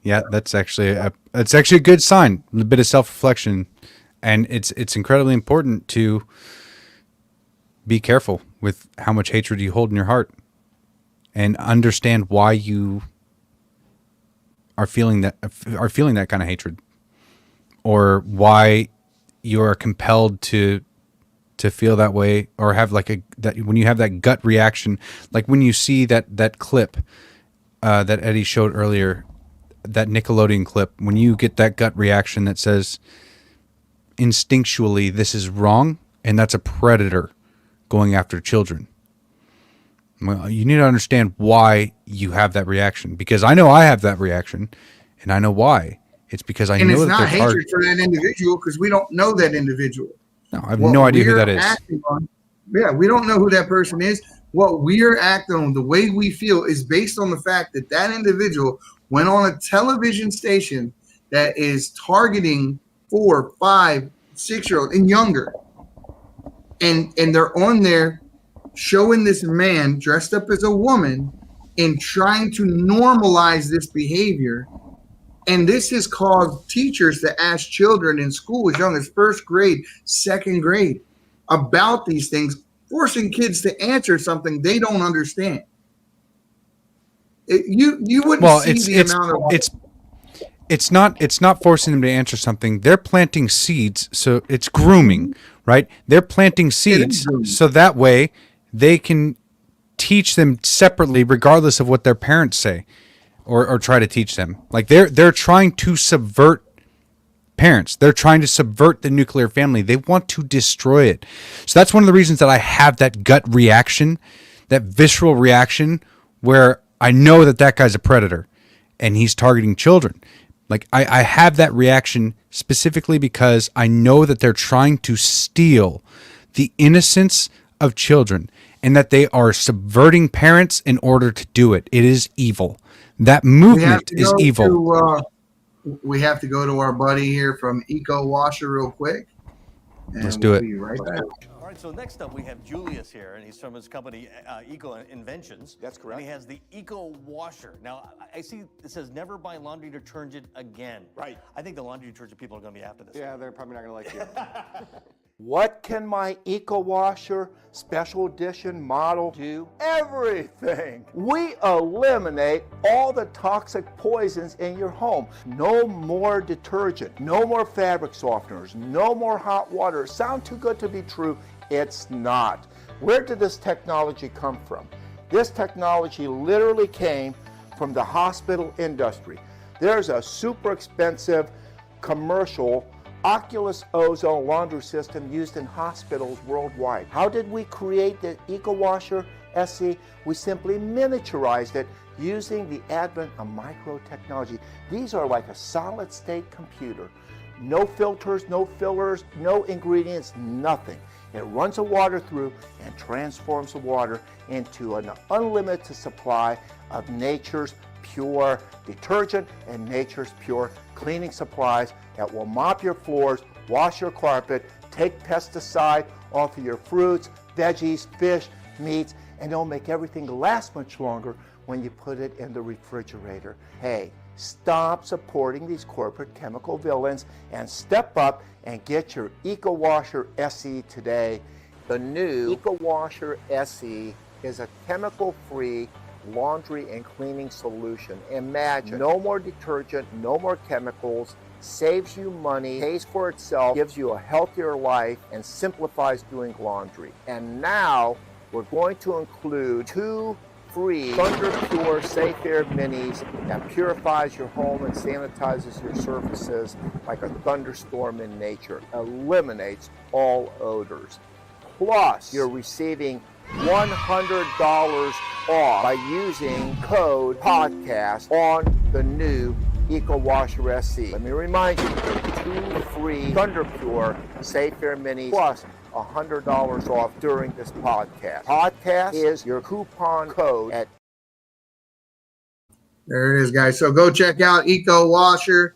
Yeah, that's actually a good sign. A bit of self-reflection, and it's incredibly important to be careful with how much hatred you hold in your heart, and understand why you are feeling that kind of hatred, or why you are compelled to feel that way, or have that when you have that gut reaction, like when you see that clip that Eddie showed earlier, that Nickelodeon clip, when you get that gut reaction that says instinctually this is wrong and that's a predator going after children. Well, you need to understand why you have that reaction, because I know I have that reaction, and I know why. It's because I know that it's not hatred for that individual, because we don't know that individual. No, I have no idea who that is. We don't know who that person is. What we are acting on, the way we feel, is based on the fact that that individual went on a television station that is targeting 4, 5, 6-year-olds and younger. And they're on there showing this man dressed up as a woman and trying to normalize this behavior. And this has caused teachers to ask children in school as young as 1st grade, 2nd grade about these things, forcing kids to answer something they don't understand. You wouldn't see the amount of it's not forcing them to answer something. They're planting seeds, so it's grooming, right? They're planting seeds so that way they can teach them separately, regardless of what their parents say or try to teach them. Like they're trying to subvert parents. They're trying to subvert the nuclear family. They want to destroy it. So that's one of the reasons that I have that gut reaction, that visceral reaction, where I know that guy's a predator and he's targeting children. Like I have that reaction specifically because I know that they're trying to steal the innocence of children and that they are subverting parents in order to do it. It is evil. That movement is evil. We have to go to our buddy here from Eco Washer real quick. Let's do it. Be right back. All right, so next up we have Julius here, and he's from his company Eco Inventions. That's correct. And he has the Eco Washer. Now, I see it says never buy laundry detergent again. Right. I think the laundry detergent people are going to be after this. Yeah, they're probably not going to like you. What can my Eco Washer special edition model do? Everything. We eliminate all the toxic poisons in your home. No more detergent, no more fabric softeners, no more hot water. Sound too good to be true? It's not. Where did this technology come from? This technology literally came from the hospital industry. There's a super expensive commercial Oculus ozone laundry system used in hospitals worldwide. How did we create the Eco Washer SE? We simply miniaturized it using the advent of microtechnology. These are like a solid state computer. No filters, no fillers, no ingredients, nothing. It runs the water through and transforms the water into an unlimited supply of nature's pure detergent and nature's pure cleaning supplies that will mop your floors, wash your carpet, take pesticide off of your fruits, veggies, fish, meats, and it'll make everything last much longer when you put it in the refrigerator. Hey, stop supporting these corporate chemical villains and step up and get your Eco Washer SE today. The new Eco Washer SE is a chemical-free laundry and cleaning solution. Imagine no more detergent, no more chemicals, saves you money, pays for itself, gives you a healthier life, and simplifies doing laundry. And now we're going to include 2 free Thunder Pure Safe Air Minis that purifies your home and sanitizes your surfaces like a thunderstorm in nature, eliminates all odors. Plus, you're receiving $100 off by using code podcast on the new Eco Washer SE. Let me remind you, 2 free Thunder Pure Safe Air Minis plus $100 off during this podcast. Podcast is your coupon code at. There it is, guys. So go check out Eco Washer.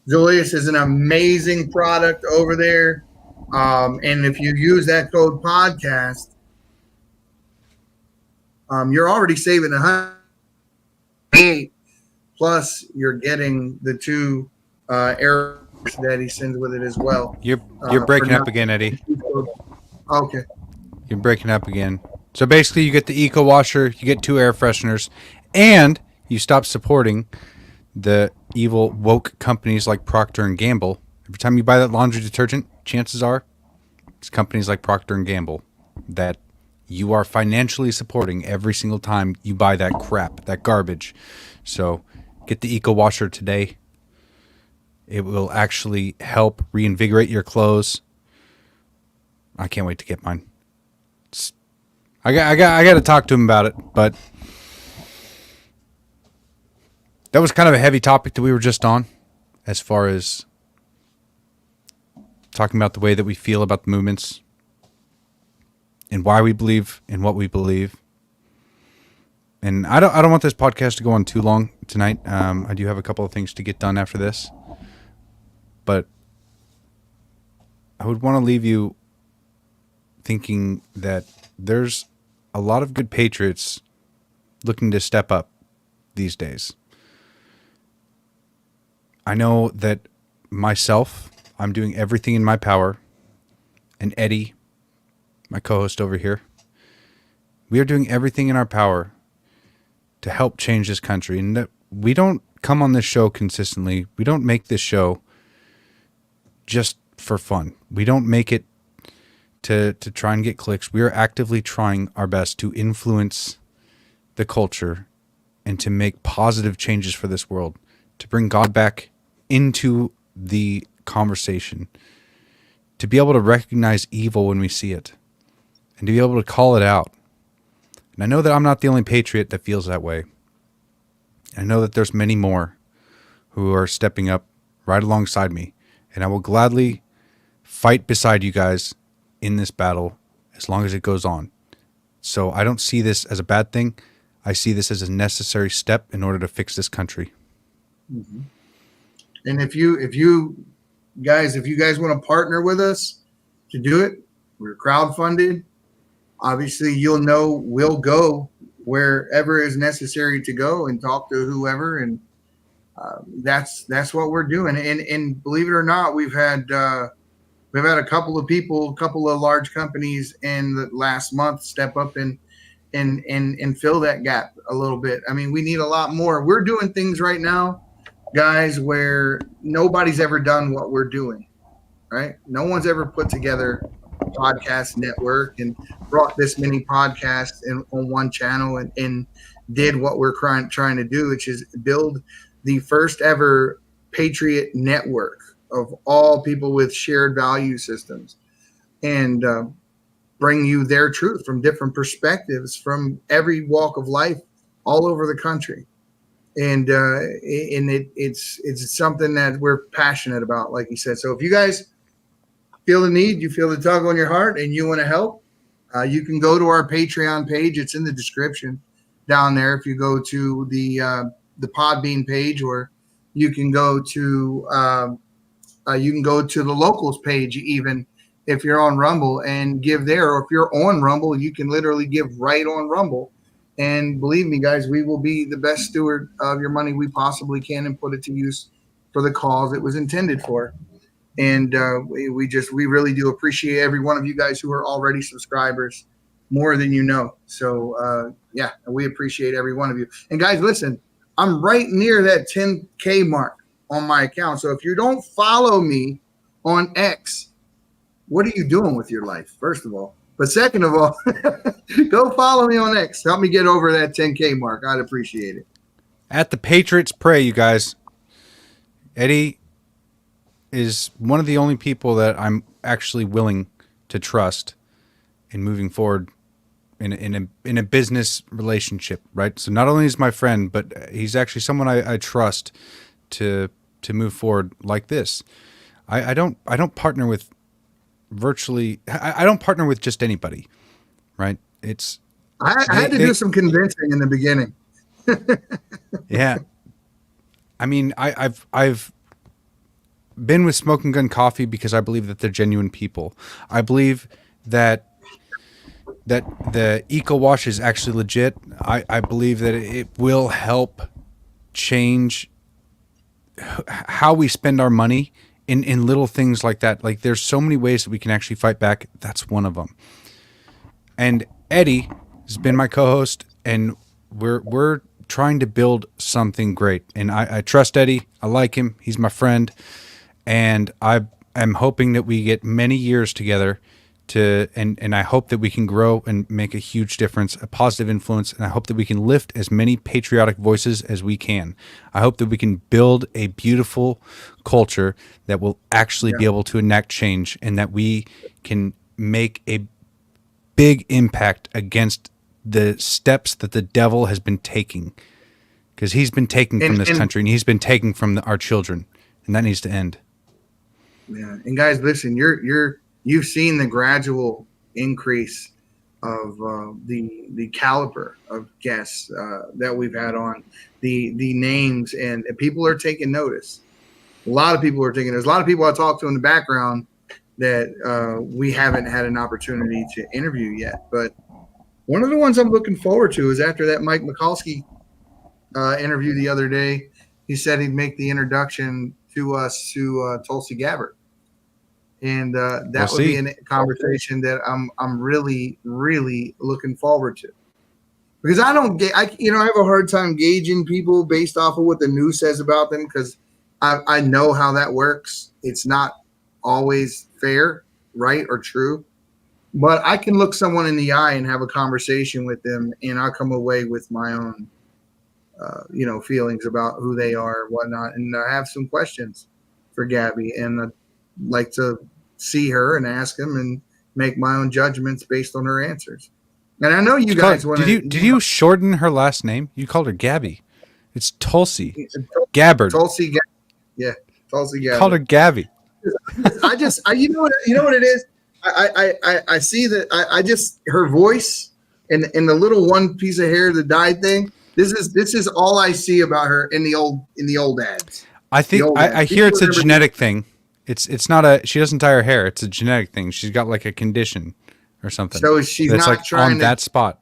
Julius is an amazing product over there. And if you use that code podcast, you're already saving $108, plus you're getting the 2 air that he sends with it as well. You're breaking up again, Eddie. Okay. You're breaking up again. So basically, you get the Eco Washer, you get 2 air fresheners, and you stop supporting the evil woke companies like Procter & Gamble. Every time you buy that laundry detergent, chances are it's companies like Procter & Gamble that you are financially supporting every single time you buy that crap, that garbage. So get the Eco Washer today. It will actually help reinvigorate your clothes. I can't wait to get mine. I got to talk to him about it, but that was kind of a heavy topic that we were just on, as far as talking about the way that we feel about the movements and why we believe in what we believe. And I don't want this podcast to go on too long tonight. I do have a couple of things to get done after this, but I would want to leave you thinking that there's a lot of good patriots looking to step up these days. I know that myself, I'm doing everything in my power, and Eddie, my co-host over here, we are doing everything in our power to help change this country, and that we don't come on this show consistently, we don't make this show just for fun. We don't make it to try and get clicks. We are actively trying our best to influence the culture and to make positive changes for this world, to bring God back into the conversation, to be able to recognize evil when we see it, and to be able to call it out. And I know that I'm not the only patriot that feels that way. I know that there's many more who are stepping up right alongside me, and I will gladly fight beside you guys in this battle as long as it goes on. So I don't see this as a bad thing. I see this as a necessary step in order to fix this country. Mm-hmm. And if you guys want to partner with us to do it, we're crowdfunded. Obviously, you'll know we'll go wherever is necessary to go and talk to whoever, and that's what we're doing. And believe it or not, we've had a couple of large companies in the last month step up and fill that gap a little bit. I mean, we need a lot more. We're doing things right now, guys, where nobody's ever done what we're doing, right? No one's ever put together a podcast network and brought this many podcasts on one channel and did what we're trying to do, which is build the first ever Patriot network of all people with shared value systems, and bring you their truth from different perspectives from every walk of life all over the country. And it's something that we're passionate about, like you said. So if you guys feel the need, you feel the tug on your heart, and you want to help, you can go to our Patreon page. It's in the description down there. If you go to the Podbean page, or you can go to the locals page, even if you're on Rumble, and give there. Or if you're on Rumble, you can literally give right on Rumble. And believe me, guys, we will be the best steward of your money we possibly can and put it to use for the cause it was intended for. And we really do appreciate every one of you guys who are already subscribers, more than you know. So yeah, we appreciate every one of you. And guys, listen, I'm right near that 10K mark on my account. So if you don't follow me on X, what are you doing with your life, first of all? But second of all, go follow me on X. Help me get over that 10K mark. I'd appreciate it. At the Patriots Pray, you guys. Eddie is one of the only people that I'm actually willing to trust in moving forward in a business relationship, right? So not only is my friend, but he's actually someone I trust to move forward like this. I don't partner with I don't partner with just anybody, right? I had to do some convincing in the beginning. Yeah. I mean, I've been with Smoking Gun Coffee because I believe that they're genuine people. I believe that the Eco Wash is actually legit. I believe that it will help change how we spend our money in little things like that. Like, there's so many ways that we can actually fight back. That's one of them. And Eddie has been my co-host, and we're trying to build something great. And I trust Eddie. I like him. He's my friend. And I'm hoping that we get many years together and I hope that we can grow and make a huge difference, a positive influence. And I hope that we can lift as many patriotic voices as we can. I hope that we can build a beautiful culture that will actually be able to enact change, and that we can make a big impact against the steps that the devil has been taking, because he's been taking from this country, and he's been taking from our children, and that needs to end. Yeah. And guys, listen, you've seen the gradual increase of the caliber of guests that we've had on, the names, and people are taking notice. A lot of people are taking notice. A lot of people I talk to in the background that we haven't had an opportunity to interview yet. But one of the ones I'm looking forward to is after that Mike Mikulski interview the other day. He said he'd make the introduction to us to Tulsi Gabbard. And that would be a conversation that I'm really, really looking forward to. because I don't get, I have a hard time gauging people based off of what the news says about them because I know how that works. It's not always fair, right, or true. But I can look someone in the eye and have a conversation with them, and I'll come away with my own, feelings about who they are and whatnot. And I have some questions for Gabby, and I'd like to see her and ask them and make my own judgments based on her answers. And I know you guys want to. Did you shorten her last name? You called her Gabby. It's Tulsi Gabbard. Tulsi, yeah, Tulsi Gabbard. Called her Gabby. You know what it is. I see that. I just her voice and the little one piece of hair, the dyed thing. This is all I see about her in the old ads. I think I hear it's a genetic thing. It's not she doesn't dye her hair. It's a genetic thing. She's got like a condition or something. So she's that's not like trying on that spot.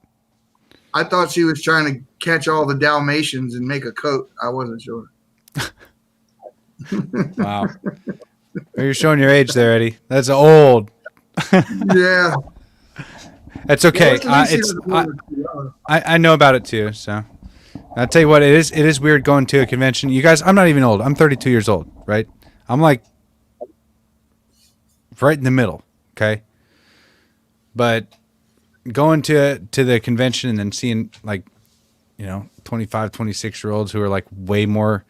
I thought she was trying to catch all the Dalmatians and make a coat. I wasn't sure. Wow. You're showing your age there, Eddie. That's old. Yeah. That's okay. I know about it too. So I'll tell you what, it is weird going to a convention. You guys, I'm not even old. I'm 32 years old, right? I'm like right in the middle. Okay. But going to the convention and then seeing 25, 26-year-olds who are like way more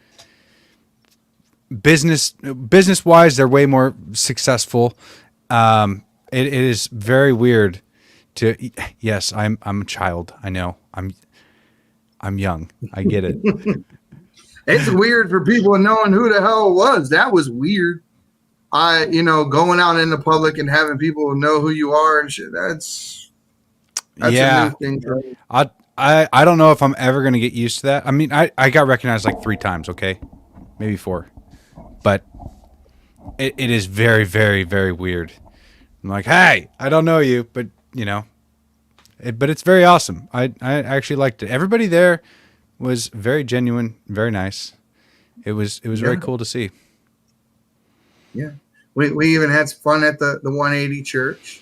business wise, they're way more successful. It is very weird to, yes, I'm a child. I know I'm young. I get it. It's weird for people knowing who the hell it was. That was weird. Going out in the public and having people know who you are and shit. That's yeah. A new thing for me. I don't know if I'm ever going to get used to that. I mean, I got recognized like 3 times. Okay. Maybe 4, but it is very, very, very weird. I'm like, hey, I don't know you, but but it's very awesome. I actually liked it. Everybody there was very genuine, very nice. It was very cool to see. Yeah. We even had some fun at the 180 church.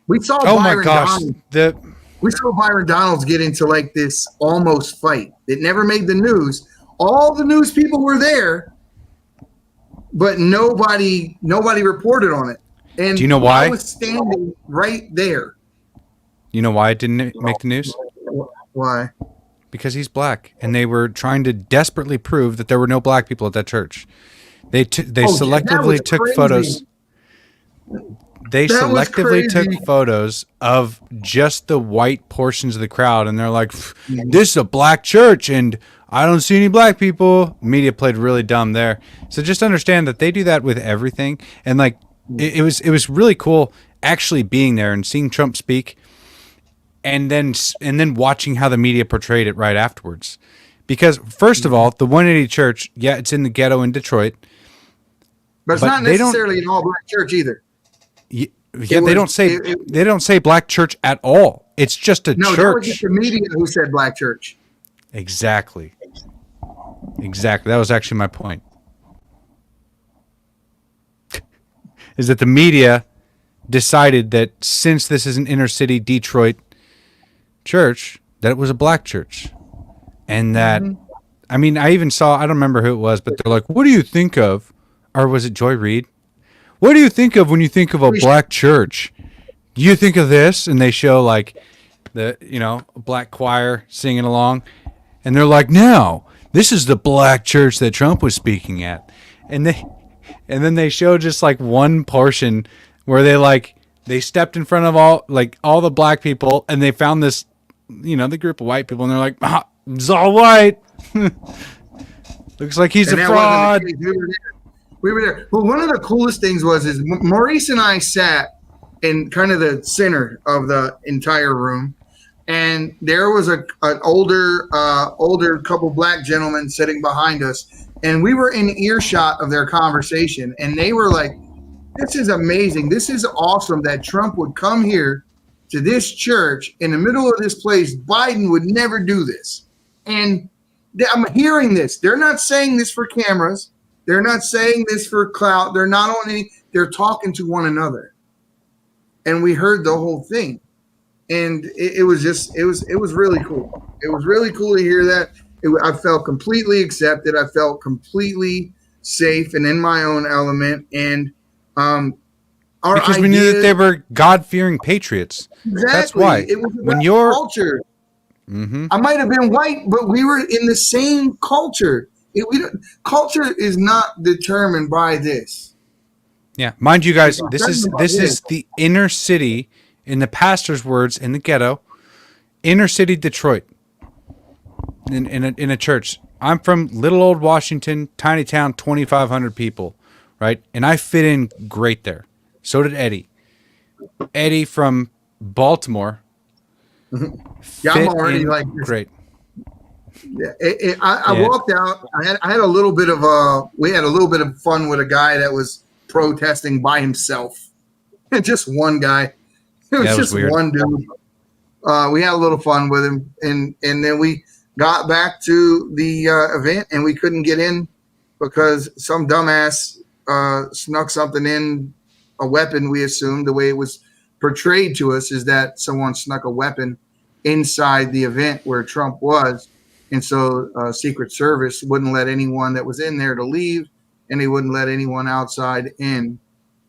We saw Byron Donalds. We saw Byron Donalds get into like this almost fight. It never made the news. All the news people were there, but nobody reported on it. And do you know why? I was standing right there. You know why it didn't make the news? Why? Because he's black, and they were trying to desperately prove that there were no black people at that church. They selectively took photos. They selectively took photos of just the white portions of the crowd, and they're like, "This is a black church, and I don't see any black people." Media played really dumb there. So just understand that they do that with everything, and like it was really cool actually being there and seeing Trump speak, and then watching how the media portrayed it right afterwards. Because first of all, the 180 church, yeah, it's in the ghetto in Detroit. But it's not necessarily an all-black church either. Yeah, they don't say black church at all. It's just a church. No, that was just the media who said black church. Exactly. That was actually my point. Is that the media decided that since this is an inner city Detroit church, that it was a black church. And that, I mean, I even saw, I don't remember who it was, but they're like, what do you think of, or was it Joy Reid? What do you think of when you think of a black church? You think of this? And they show like the, black choir singing along. And they're like, no, this is the black church that Trump was speaking at. And then they show just like one portion where they stepped in front of all the black people, and they found this, the group of white people, and they're like, it's all white. Looks like he's a fraud. We were there. Well, one of the coolest things is Maurice and I sat in kind of the center of the entire room, and there was an older couple black gentlemen sitting behind us, and we were in earshot of their conversation, and they were like, this is amazing. This is awesome that Trump would come here to this church in the middle of this place. Biden would never do this. And I'm hearing this. They're not saying this for cameras. They're not saying this for clout. They're not on any. They're talking to one another. And we heard the whole thing. and it was really cool. It was really cool to hear that. I felt completely accepted. I felt completely safe and in my own element. And because we knew that they were God-fearing patriots. Exactly. That's why. It was when you're culture. Mm-hmm. I might have been white, but we were in the same culture. Culture is not determined by this. Yeah, mind you, guys, this is the inner city, in the pastor's words, in the ghetto, inner city Detroit, in a church. I'm from little old Washington, tiny town, 2,500 people, right? And I fit in great there. So did Eddie. Eddie from Baltimore. Yeah, I'm already like great. Yeah, I walked out. I had a little bit of we had a little bit of fun with a guy that was protesting by himself. Just one guy. It was just weird. One dude. We had a little fun with him, and then we got back to the event, and we couldn't get in because some dumbass snuck something in, a weapon. We assumed the way it was portrayed to us is that someone snuck a weapon inside the event where Trump was. And so Secret Service wouldn't let anyone that was in there to leave, and they wouldn't let anyone outside in.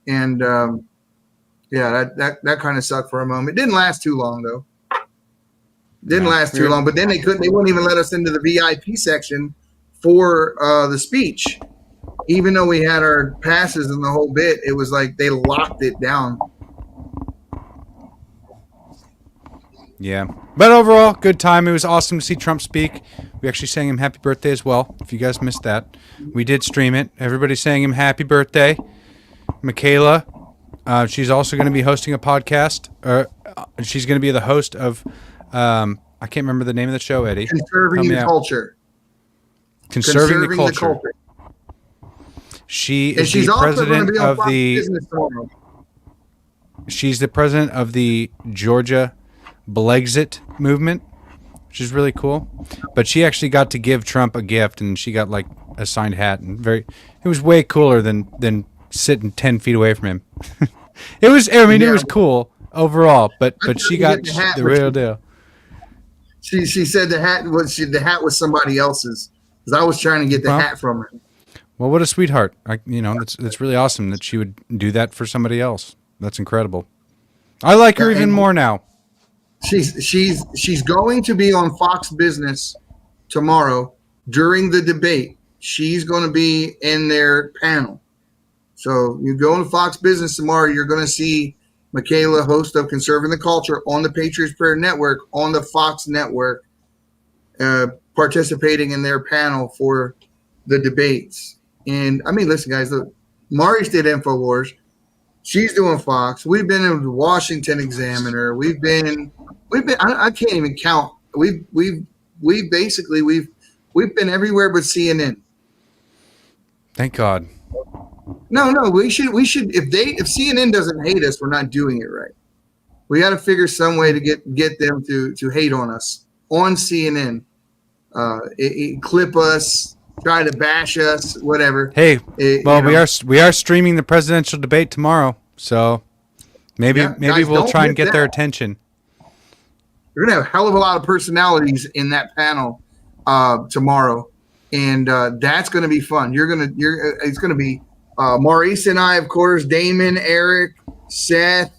And that kind of sucked for a moment. It didn't last too long though. Didn't last too long, but then they wouldn't even let us into the VIP section for the speech. Even though we had our passes and the whole bit, it was like they locked it down. Yeah. But overall, good time. It was awesome to see Trump speak. We actually sang him happy birthday as well, if you guys missed that. We did stream it. Everybody sang him happy birthday. Michaela, she's also going to be hosting a podcast. She's going to be the host of, I can't remember the name of the show, Eddie. Conserving the Culture. Conserving the Culture. She is the president of the... She's the president of the Georgia Blexit movement, which is really cool. But she actually got to give Trump a gift, and she got like a signed hat, and it was way cooler than sitting 10 feet away from him. It was cool overall, but she got the real deal. She said the hat was somebody else's, because I was trying to get the hat from her. Well, what a sweetheart! That's really awesome that she would do that for somebody else. That's incredible. I like her even more now. She's going to be on Fox Business tomorrow during the debate. She's going to be in their panel. So you go on Fox Business tomorrow, you're going to see Michaela, host of Conserving the Culture on the Patriots Prayer Network, on the Fox Network, participating in their panel for the debates. And I mean, listen, guys, look, Mari's did InfoWars. She's doing Fox. We've been in the Washington Examiner. We've been. I can't even count. We've been everywhere but CNN. Thank God. No, we should. If CNN doesn't hate us, we're not doing it right. We got to figure some way to get them to hate on us on CNN. Clip us, try to bash us, whatever. Hey, we are streaming the presidential debate tomorrow, so maybe guys, we'll try and get their attention. You're gonna have a hell of a lot of personalities in that panel tomorrow, and that's gonna be fun. It's gonna be Maurice and I, of course, Damon, Eric, Seth.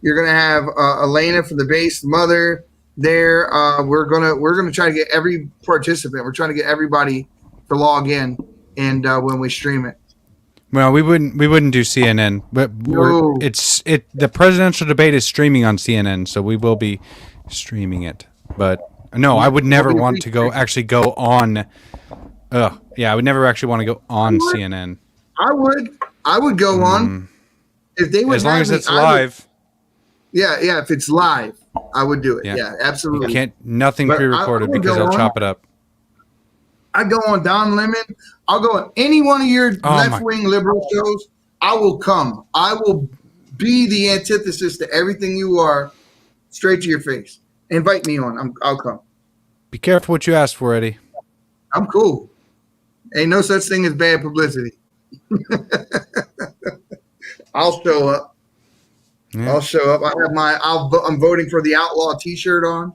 You're gonna have Elena from the base mother there. We're gonna try to get every participant. We're trying to get everybody to log in, and when we stream it. Well, we wouldn't do CNN, but the presidential debate is streaming on CNN, so we will be streaming it. But no, I would never want to go on. I would never actually want to go on CNN. I would go on if they would. As long as it's live. If it's live, I would do it. Yeah, absolutely. Nothing pre-recorded because I'll chop it up. I go on Don Lemon. I'll go on any one of your left-wing liberal shows. I will come. I will be the antithesis to everything you are, straight to your face. Invite me on. I'll come. Be careful what you ask for, Eddie. I'm cool. Ain't no such thing as bad publicity. I'll show up. Yeah. I'll show up. I have I'm voting for the outlaw T-shirt on,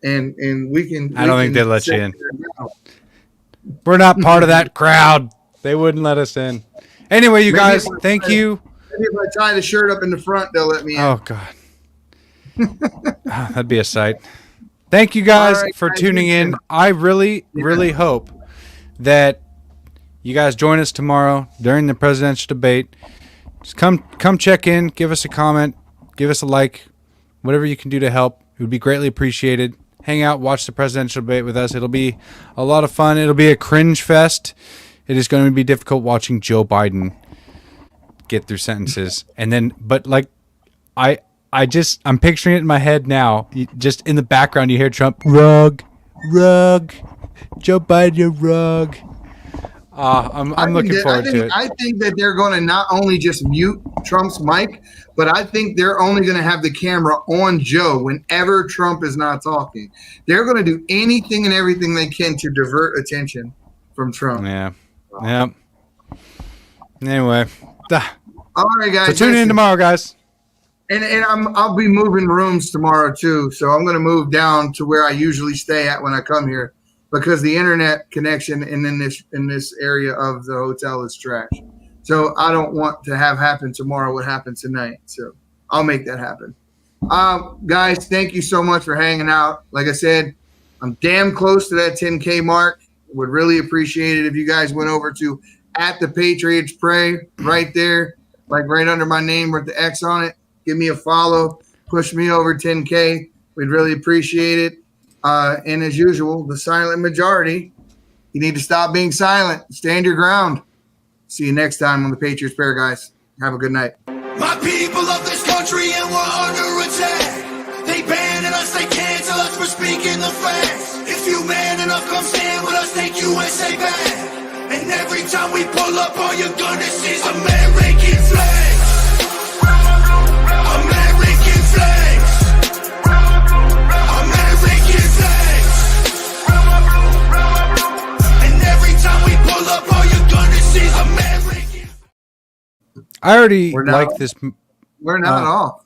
and we can. I don't think they'll let you in. We're not part of that crowd. They wouldn't let us in. Anyway, you guys, thank you. Maybe if I tie the shirt up in the front, they'll let me in. Oh God, that'd be a sight. Thank you guys for tuning in. I really, really hope that you guys join us tomorrow during the presidential debate. Just come check in, give us a comment, give us a like, whatever you can do to help. It would be greatly appreciated. Hang out, watch the presidential debate with us. It'll be a lot of fun. It'll be a cringe fest. It is going to be difficult watching Joe Biden get through sentences. And then, but like, I'm picturing it in my head now. Just in the background, you hear Trump, rug, Joe Biden, rug. I'm looking forward to it. I think that they're going to not only just mute Trump's mic, but I think they're only going to have the camera on Joe whenever Trump is not talking. They're going to do anything and everything they can to divert attention from Trump. Yeah. Anyway. All right, guys. So tune in tomorrow, guys. And I'll be moving rooms tomorrow too. So I'm going to move down to where I usually stay at when I come here, because the internet connection in this area of the hotel is trash. So I don't want to have happen tomorrow what happened tonight. So I'll make that happen. Guys, thank you so much for hanging out. Like I said, I'm damn close to that 10K mark. Would really appreciate it if you guys went over to @the-Patriots Pray right there, like right under my name with the X on it. Give me a follow. Push me over 10K. We'd really appreciate it. And as usual, the silent majority, you need to stop being silent. Stand your ground. See you next time on the Patriots Prayer, guys. Have a good night. My people of this country, and we're under attack. They banning us, they cancel us for speaking the facts. If you man enough, come stand with us, take USA back. And every time we pull up, all you're gonna see is American flags. American flags. American flags. And every time we pull up, all you're gonna see is American. I already like this. We're not at all.